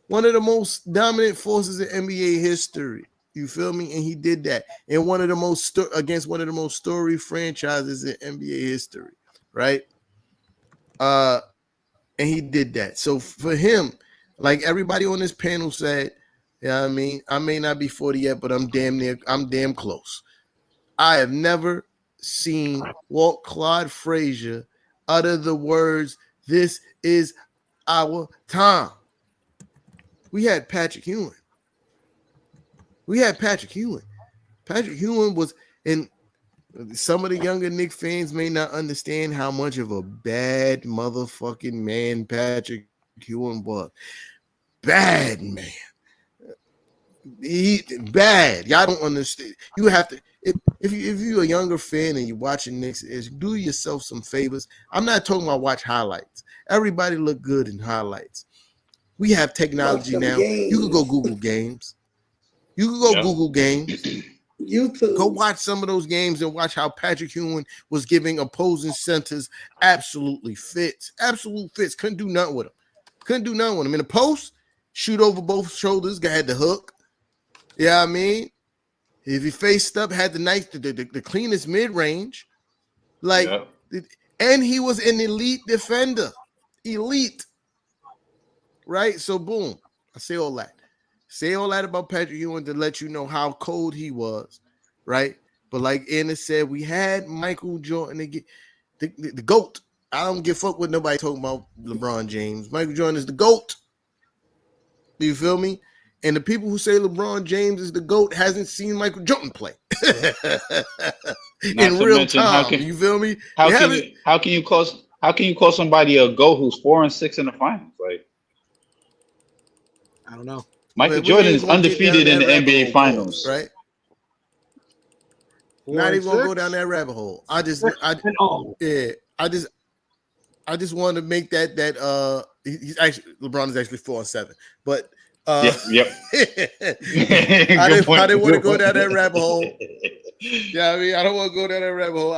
E: one of the most dominant forces in NBA history. You feel me? And he did that in one of the most against one of the most storied franchises in NBA history, right? And he did that. So for him, like everybody on this panel said, yeah, I mean, I may not be 40 yet, but I'm damn close. I have never seen Walt Clyde Frazier utter the words, "This is our time." We had Patrick Ewing. Patrick Ewing was, and some of the younger Knicks fans may not understand how much of a bad motherfucking man Patrick Ewing was. Bad man. He bad. Y'all don't understand. You have to, if you're a younger fan and you're watching Knicks, do yourself some favors. I'm not talking about watch highlights. Everybody look good in highlights. We have technology now.
F: Games.
E: You can go Google games. Google games.
F: YouTube.
E: Go watch some of those games and watch how Patrick Ewing was giving opposing centers absolute fits. Couldn't do nothing with him. In the post, shoot over both shoulders, had the hook. Yeah, I mean, if he faced up, had the cleanest mid-range. Like, and he was an elite defender. Elite. Right? So, boom. I say all that. About Patrick Ewing to let you know how cold he was, right? But like Anna said, we had Michael Jordan again, the GOAT. I don't give a fuck what nobody talking about LeBron James. Michael Jordan is the GOAT. Do you feel me? And the people who say LeBron James is the GOAT hasn't seen Michael Jordan play in real time. You feel me?
B: How can you call somebody a GOAT who's 4-6 in the finals? Like,
C: I don't know.
B: Michael Jordan is undefeated in the NBA Finals,
E: right? Not even gonna go down that rabbit hole. I just wanted to make that he's actually LeBron is actually 4-7, but
B: yep.
E: I didn't want to go down that rabbit hole. Yeah, I mean, I don't want to go down that rabbit hole.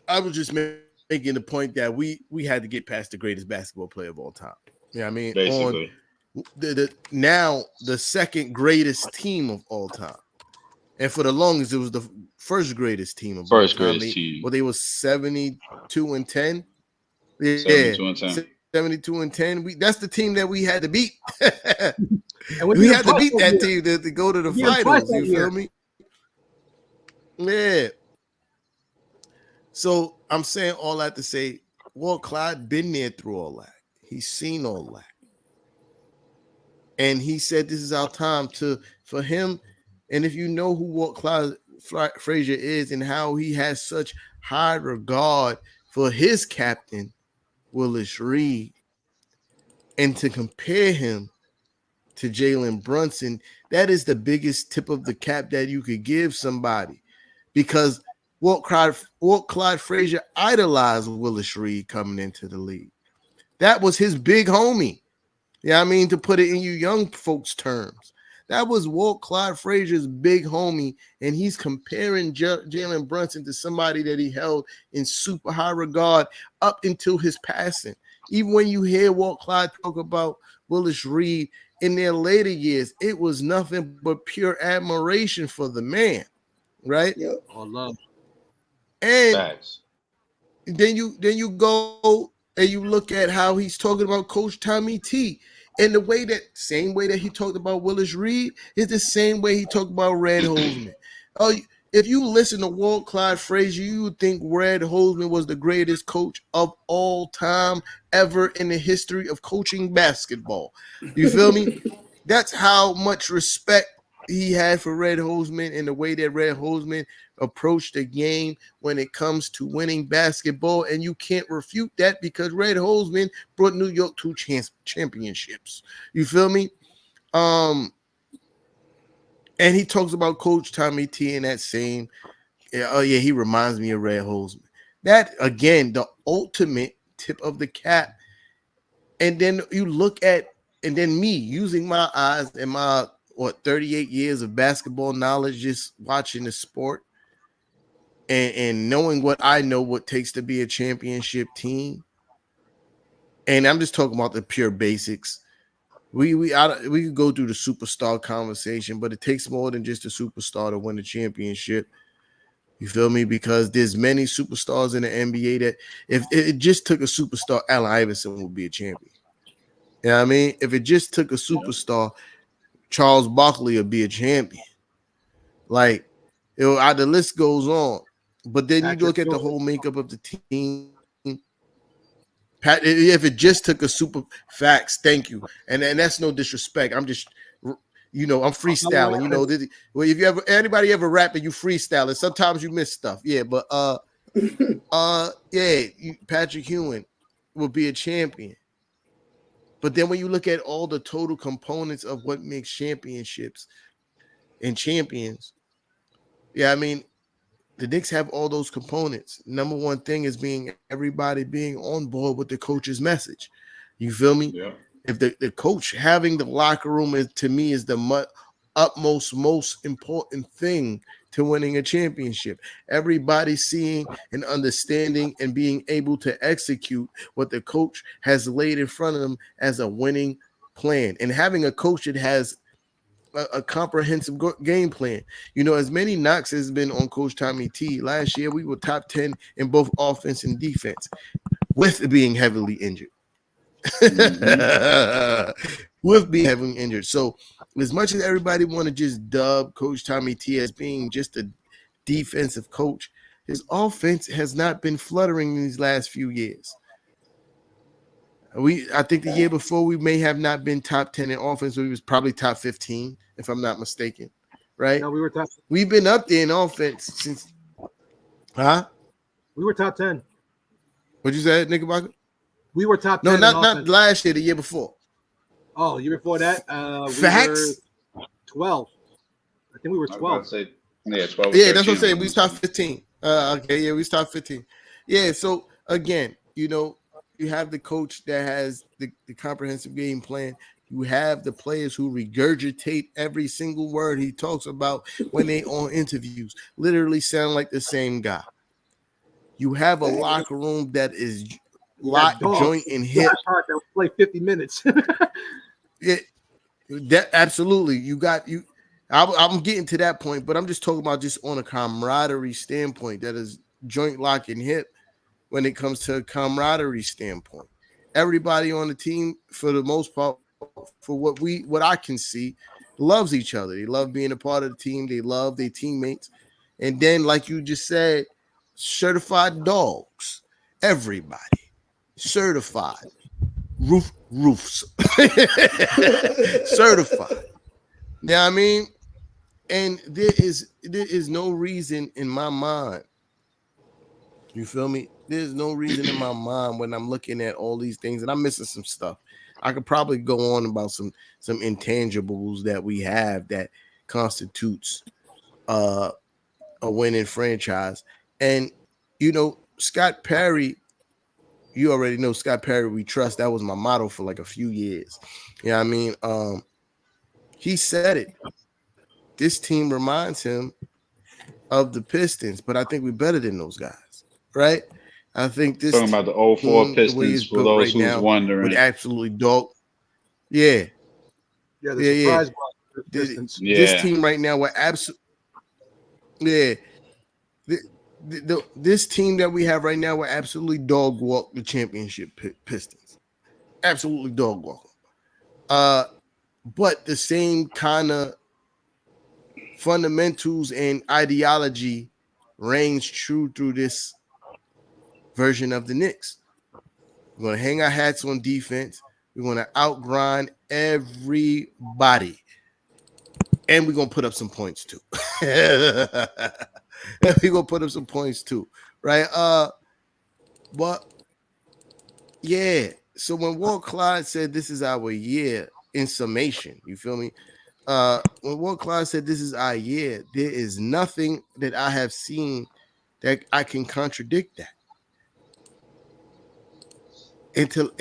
E: I was just making the point that we had to get past the greatest basketball player of all time. Yeah, I mean,
B: basically.
E: Now the second greatest team of all time, and for the longest it was the first greatest team of all time.
B: Team.
E: Well, they was 72-10. Yeah, 72-10. That's the team that we had to beat. we had to beat that team to go to the finals. You feel me? Yeah. So I'm saying all that to say, Walt Clyde been there through all that. He's seen all that. And he said this is our time for him. And if you know who Walt Clyde Frazier is and how he has such high regard for his captain, Willis Reed, and to compare him to Jalen Brunson, that is the biggest tip of the cap that you could give somebody, because Walt Clyde Frazier idolized Willis Reed coming into the league. That was his big homie. Yeah, I mean, to put it in you young folks' terms, that was Walt Clyde Frazier's big homie, and he's comparing Jalen Brunson to somebody that he held in super high regard up until his passing. Even when you hear Walt Clyde talk about Willis Reed in their later years, it was nothing but pure admiration for the man, right?
F: Yep.
G: All love.
E: And
B: Facts.
E: then you go and you look at how he's talking about Coach Tommy T. And the way that same way that he talked about Willis Reed is the same way he talked about Red Holzman. Oh, if you listen to Walt Clyde Frazier, you would think Red Holzman was the greatest coach of all time ever in the history of coaching basketball. You feel me? That's how much respect he had for Red Holzman and the way that Red Holzman approached the game when it comes to winning basketball. And you can't refute that because Red Holzman brought New York to championships. You feel me? And he talks about Coach Tommy T in that same, he reminds me of Red Holzman. That, again, the ultimate tip of the cap. And then you look at, and then me using my eyes and my 38 years of basketball knowledge, just watching the sport and knowing what I know what takes to be a championship team. And I'm just talking about the pure basics. We could go through the superstar conversation, but it takes more than just a superstar to win a championship. You feel me? Because there's many superstars in the NBA that if it just took a superstar, Allen Iverson would be a champion. You know what I mean? If it just took a superstar, Charles Barkley would be a champion. Like, the list goes on. But then you look at the whole makeup of the team. If it just took a super facts, thank you. And that's no disrespect. I'm just, I'm freestyling. Well, if you anybody ever rap and you freestyling, sometimes you miss stuff. Yeah, but Patrick Ewing will be a champion. But then when you look at all the total components of what makes championships and champions, I mean, the Knicks have all those components. Number one thing is everybody being on board with the coach's message. You feel me?
B: Yeah.
E: If the coach having the locker room to me is the most important thing to winning a championship. Everybody seeing and understanding and being able to execute what the coach has laid in front of them as a winning plan, and having a coach that has a comprehensive game plan. As many knocks has been on Coach Tommy T. Last year, we were top 10 in both offense and defense with being heavily injured. With being heavily injured. So as much as everybody want to just dub Coach Tommy T as being just a defensive coach, his offense has not been fluttering in these last few years. I think the year before we may have not been top 10 in offense. We was probably top 15, if I'm not mistaken. Right?
G: No, we were top.
E: We've been up there in offense since. Huh?
G: We were top 10.
E: What'd you say, Knickerbocker?
G: We were top
E: 10. No, not
G: offense.
E: last year. The year before.
G: Oh, the year before that.
E: Facts.
G: We were 12. I think we were 12.
B: 12.
E: Yeah, that's what I'm saying. We was top 15. Okay, yeah, we was top 15. Yeah. So again, you have the coach that has the comprehensive game plan. You have the players who regurgitate every single word he talks about when they on interviews, literally sound like the same guy. You have a locker room that is locked, joint, and hip.
G: That will play 50 minutes.
E: That absolutely. I'm getting to that point, but I'm just talking about just on a camaraderie standpoint that is joint, lock, and hip. When it comes to a camaraderie standpoint, everybody on the team, for the most part, for what I can see, loves each other. They love being a part of the team. They love their teammates. And then, like you just said, certified dogs, everybody, certified roofs, certified. Yeah, I mean, and there is no reason in my mind. You feel me? There's no reason in my mind when I'm looking at all these things, and I'm missing some stuff. I could probably go on about some intangibles that we have that constitutes a winning franchise. And Scott Perry, you already know Scott Perry, we trust. That was my motto for like a few years. You know what I mean? He said it. This team reminds him of the Pistons, but I think we're better than those guys, right? I think this
B: talking about the 04 Pistons for those
E: right
B: who's wondering.
E: With absolutely dog. Yeah.
G: Yeah, the surprise
E: Pistons. This team right now with absolutely. Yeah. This team that we have right now will absolutely dog walk the championship Pistons. Absolutely dog walk. But the same kind of fundamentals and ideology reigns true through this version of the Knicks. We're going to hang our hats on defense. We're going to outgrind everybody. And we're going to put up some points too. We're going to put up some points too. Right? But yeah. So when Walt Clyde said this is our year in summation, you feel me? When Walt Clyde said this is our year, there is nothing that I have seen that I can contradict that. And to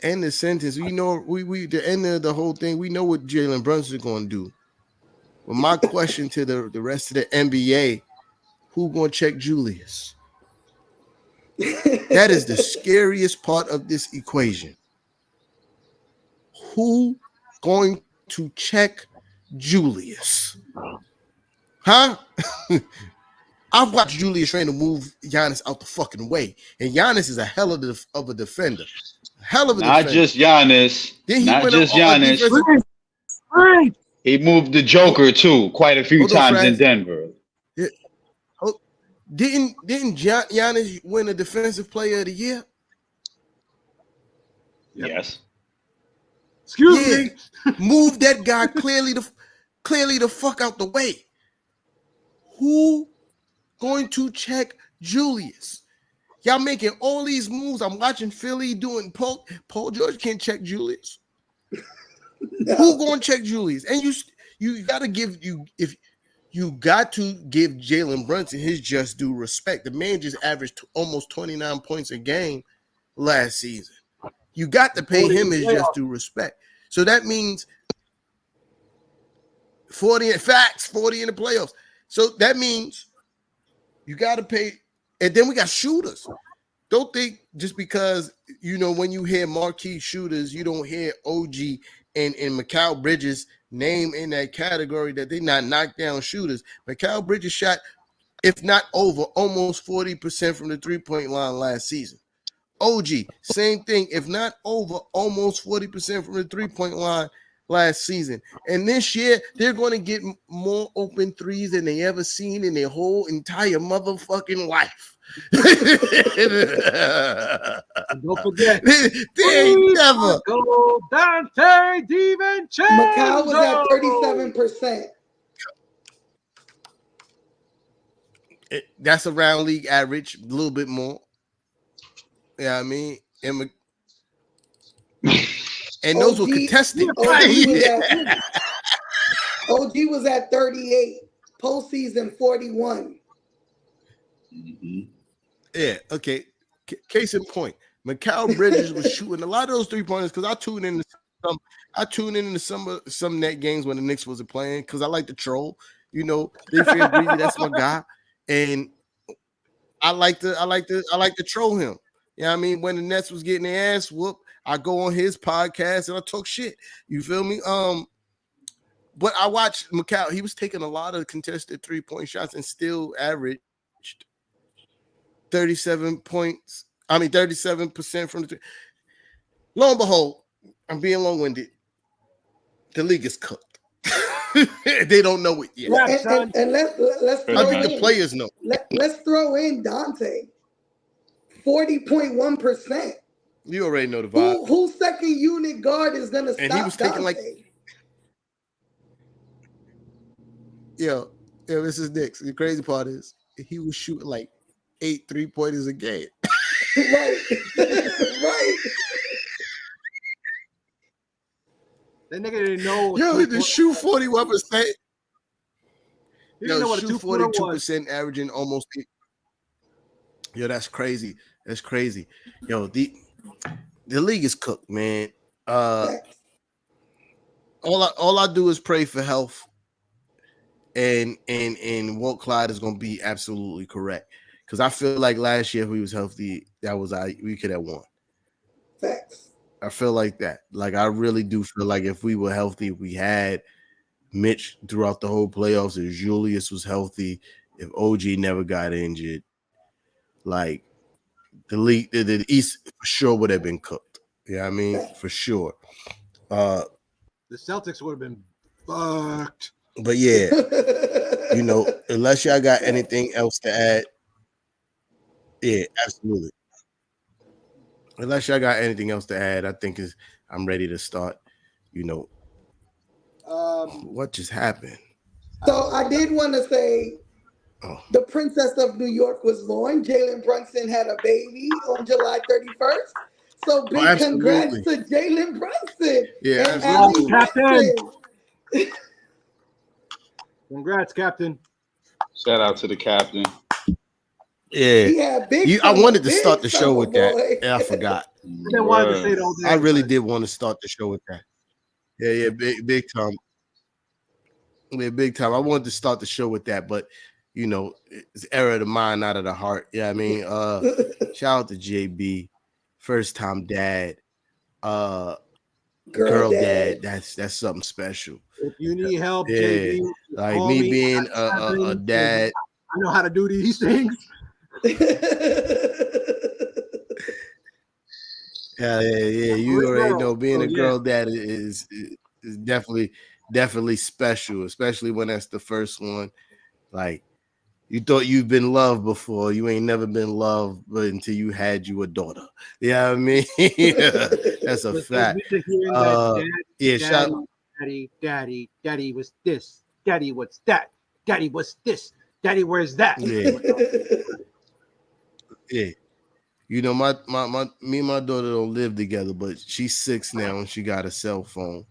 E: end the sentence, we the end of the whole thing, we know what Jalen Brunson is going to do. But my question to the rest of the NBA, who going to check Julius? That is the scariest part of this equation. Who going to check Julius? Huh? I've watched Julius trying to move Giannis out the fucking way. And Giannis is a hell of a defender. Hell of a defender.
B: Not just Giannis. Not just Giannis. He moved the Joker too quite a few times in Denver.
E: Yeah. Didn't Giannis win a Defensive Player of the Year?
B: Yes.
G: Excuse me.
E: Move that guy clearly the fuck out the way. Who going to check Julius? Y'all making all these moves. I'm watching Philly doing Paul George can't check Julius. No. Who going to check Julius? And you got to give Jalen Brunson his just due respect. The man just averaged almost 29 points a game last season. You got to pay him his just due respect. So that means 40 in the playoffs. So that means you got to pay. And then we got shooters. Don't think just because, when you hear marquee shooters, you don't hear OG and Mikal Bridges name in that category that they not knockdown shooters. Mikal Bridges shot, if not over, almost 40% from the three-point line last season. OG, same thing, if not over, almost 40% from the three-point line last season. And this year, they're going to get more open threes than they ever seen in their whole entire motherfucking life.
G: Don't forget,
E: they ain't never.
G: Go Dante DiVincenzo.
F: Mikal was at 37%.
E: That's around league average, a little bit more. Yeah, I mean, and those were contested.
F: OG was at 38, postseason 41.
E: Mm-hmm. Yeah, okay. Case in point, Mikal Bridges was shooting a lot of those 3-pointers because I tuned into some net games when the Knicks wasn't playing because I like to troll. They feel greedy. That's my guy, and I like to troll him. You know what I mean? When the Nets was getting their ass whooped, I go on his podcast and I talk shit. You feel me? But I watched Mikal. He was taking a lot of contested 3-point shots and still averaged 37 points. 37% from the three. Lo and behold, I'm being long-winded. The league is cooked. They don't know it yet.
F: And let's
E: I
F: throw
E: think the
F: in,
E: players know.
F: let's throw in Dante. 40.1%.
E: You already know the vibe.
F: Whose second unit guard is gonna stop
E: And he was taking
F: Dante?
E: Yo, this is Knicks. The crazy part is he was shooting like 8 3-pointers a game.
F: Right. Right.
G: That nigga didn't know.
E: Yo, to shoot 41%.
G: He didn't know what a
E: shoot
G: 42%
E: averaging almost. Yo, that's crazy. That's crazy. Yo, the league is cooked, man. All I do is pray for health. And Walt Clyde is gonna be absolutely correct. Because I feel like last year if we was healthy, we could have won.
F: Facts.
E: I feel like that. Like I really do feel like if we were healthy, if we had Mitch throughout the whole playoffs, if Julius was healthy, if OG never got injured, like the league, the East for sure would have been cooked. Yeah, I mean, for sure.
G: The Celtics would have been fucked.
E: But yeah, unless y'all got anything else to add, yeah, absolutely. Unless y'all got anything else to add, I think I'm ready to start. What just happened?
F: So I did want to say the Princess of New York was born. Jalen Brunson had a baby on July 31st. So big congrats to Jalen Brunson.
E: Yeah,
F: and
E: absolutely.
G: Captain. Congrats, Captain.
B: Shout out to the captain.
E: Yeah, I wanted to start the show with that, and I forgot.
G: I didn't want to say it all day.
E: I really did want to start the show with that. Yeah, big time. Yeah, big time. I wanted to start the show with that, but it's error of the mind, not of the heart. Yeah, I mean, shout out to JB, first time dad, girl dad. That's something special.
G: If you need help, JB,
E: like me being a dad.
G: I know how to do these things.
E: Yeah. You already know being a girl dad is definitely special, especially when that's the first one. Like you thought you've been loved before, you ain't never been loved, but until you had a daughter. Yeah, I mean, that's a fact.
G: Daddy was this. Daddy, what's that? Daddy, what's this? Daddy, where's that?
E: Yeah. My me and my daughter don't live together, but she's 6 now and she got a cell phone.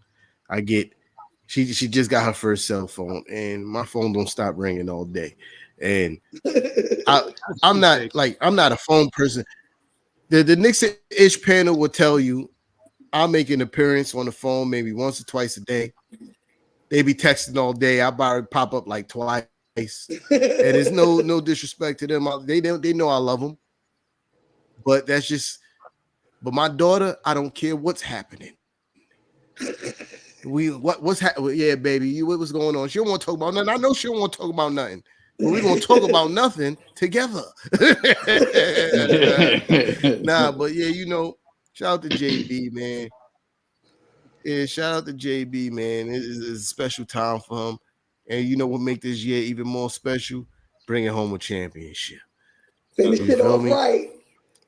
E: She just got her first cell phone, and my phone don't stop ringing all day. And I'm not a phone person. The Knicks N Ish panel will tell you I'll make an appearance on the phone maybe once or twice a day. They be texting all day. I pop up like twice. And there's no disrespect to them. They know I love them. But but my daughter, I don't care what's happening. What's happening? Yeah, baby, what's going on? She don't want to talk about nothing. I know she don't want to talk about nothing. But we're gonna talk about nothing together. But yeah, shout out to JB, man. Yeah, shout out to JB, man. It's a special time for him. And you know what make this year even more special? Bringing home a championship.
F: Finish it off right.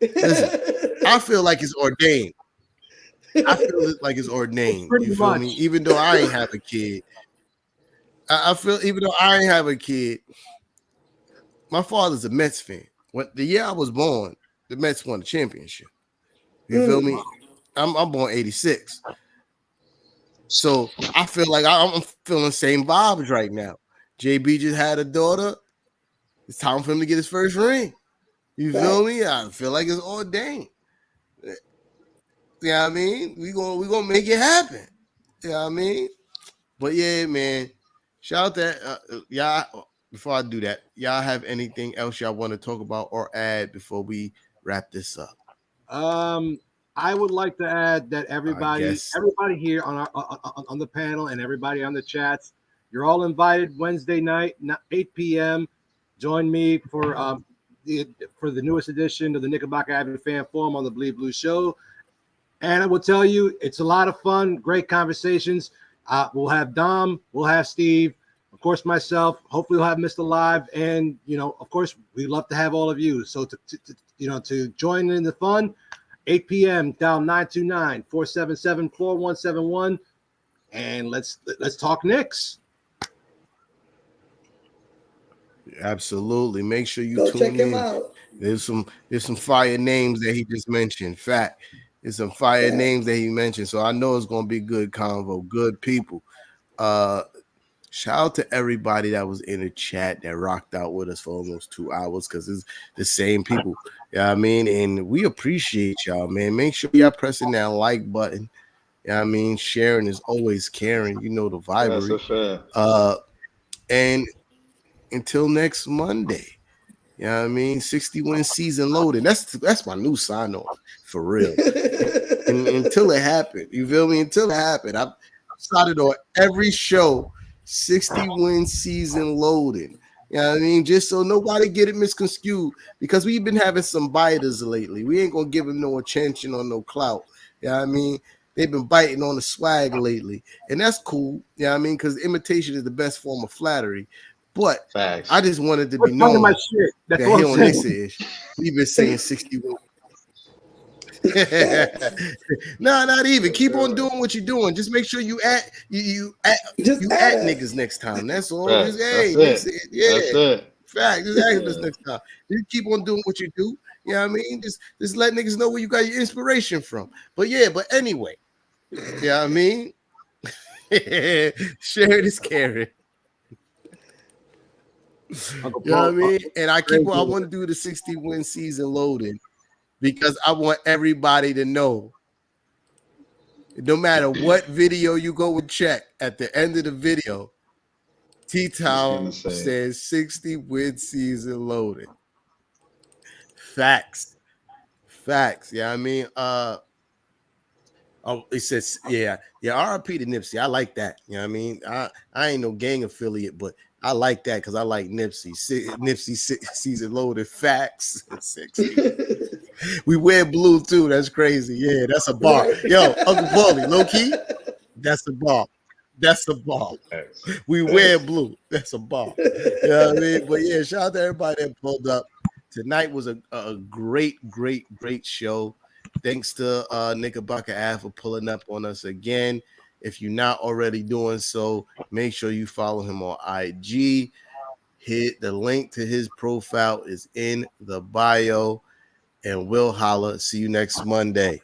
E: Listen, I feel like it's ordained. You feel me? Even though I ain't have a kid. I feel even though I ain't have a kid, my father's a Mets fan. When the year I was born, the Mets won the championship. You feel me? I'm born 86. So I feel like I'm feeling the same vibes right now. JB just had a daughter. It's time for him to get his first ring. You feel me? I feel like it's ordained. Yeah, I mean, we gonna make it happen. Yeah, I mean, but yeah, man. Shout out that y'all. Before I do that, y'all have anything else y'all want to talk about or add before we wrap this up?
G: I would like to add that everybody here on the panel and everybody on the chats, you're all invited Wednesday night, 8 p.m. Join me for the newest edition of the Knickerbocker Ave Fan Forum on the Bleed Blue Show. And I will tell you, it's a lot of fun, great conversations. We'll have Dom, we'll have Steve, of course, myself. Hopefully, we'll have Mr. Live, and of course, we'd love to have all of you. So to join in the fun, 8 p.m. dial 929-477-4171, and let's talk Knicks.
E: Absolutely. Make sure you
F: Go
E: tune
F: check him
E: in.
F: out.
E: There's some fire names that he just mentioned. Fact. There's some fire names that he mentioned. So I know it's gonna be good convo, good people. Shout out to everybody that was in the chat that rocked out with us for almost 2 hours, because it's the same people. Yeah, I mean, and we appreciate y'all, man. Make sure y'all pressing that like button. Yeah, I mean, sharing is always caring. You know the vibe.
B: That's a fact.
E: And until next Monday. You know what I mean? 60-win season loaded. That's my new sign off for real. and until it happened, you feel me? Until it happened, I've started on every show 60-win season loaded. You know what I mean? Just so nobody get it misconstrued, because we've been having some biters lately. We ain't gonna give them no attention or no clout. You know what I mean? They've been biting on the swag lately, and that's cool. You know what I mean? Because imitation is the best form of flattery. But
B: Facts.
E: I just wanted to be known
G: my shit.
E: that here on Knicks N Ish, we've been saying 61. No, not even. Keep on doing what you're doing. Just make sure you at niggas next time. That's all.
B: Facts.
E: Just,
B: That's it.
E: Yeah.
B: That's it.
E: Fact. Just ask us next time. You keep on doing what you do. You know what I mean? Just let niggas know where you got your inspiration from. But anyway. You know what I mean? Share this caring. You know what I mean? And I want to do the 60-win season loading because I want everybody to know, no matter what video you go and check, at the end of the video, T-Town says 60-win season loaded. Facts. Yeah, I mean, it says, RIP to Nipsey. I like that. You know what I mean? I ain't no gang affiliate, but I like that because I like Nipsey. Nipsey season loaded. Facts. 60. We wear blue too. That's crazy. Yeah, that's a bar. Yo, Uncle Paulie, low key, that's a bar. We wear blue. That's a bar. You know what I mean? But yeah, shout out to everybody that pulled up. Tonight was a great show. Thanks to Knickerbocker Ave for pulling up on us again. If you're not already doing so, make sure you follow him on IG. Hit the link to his profile is in the bio, and we'll holla. See you next Monday.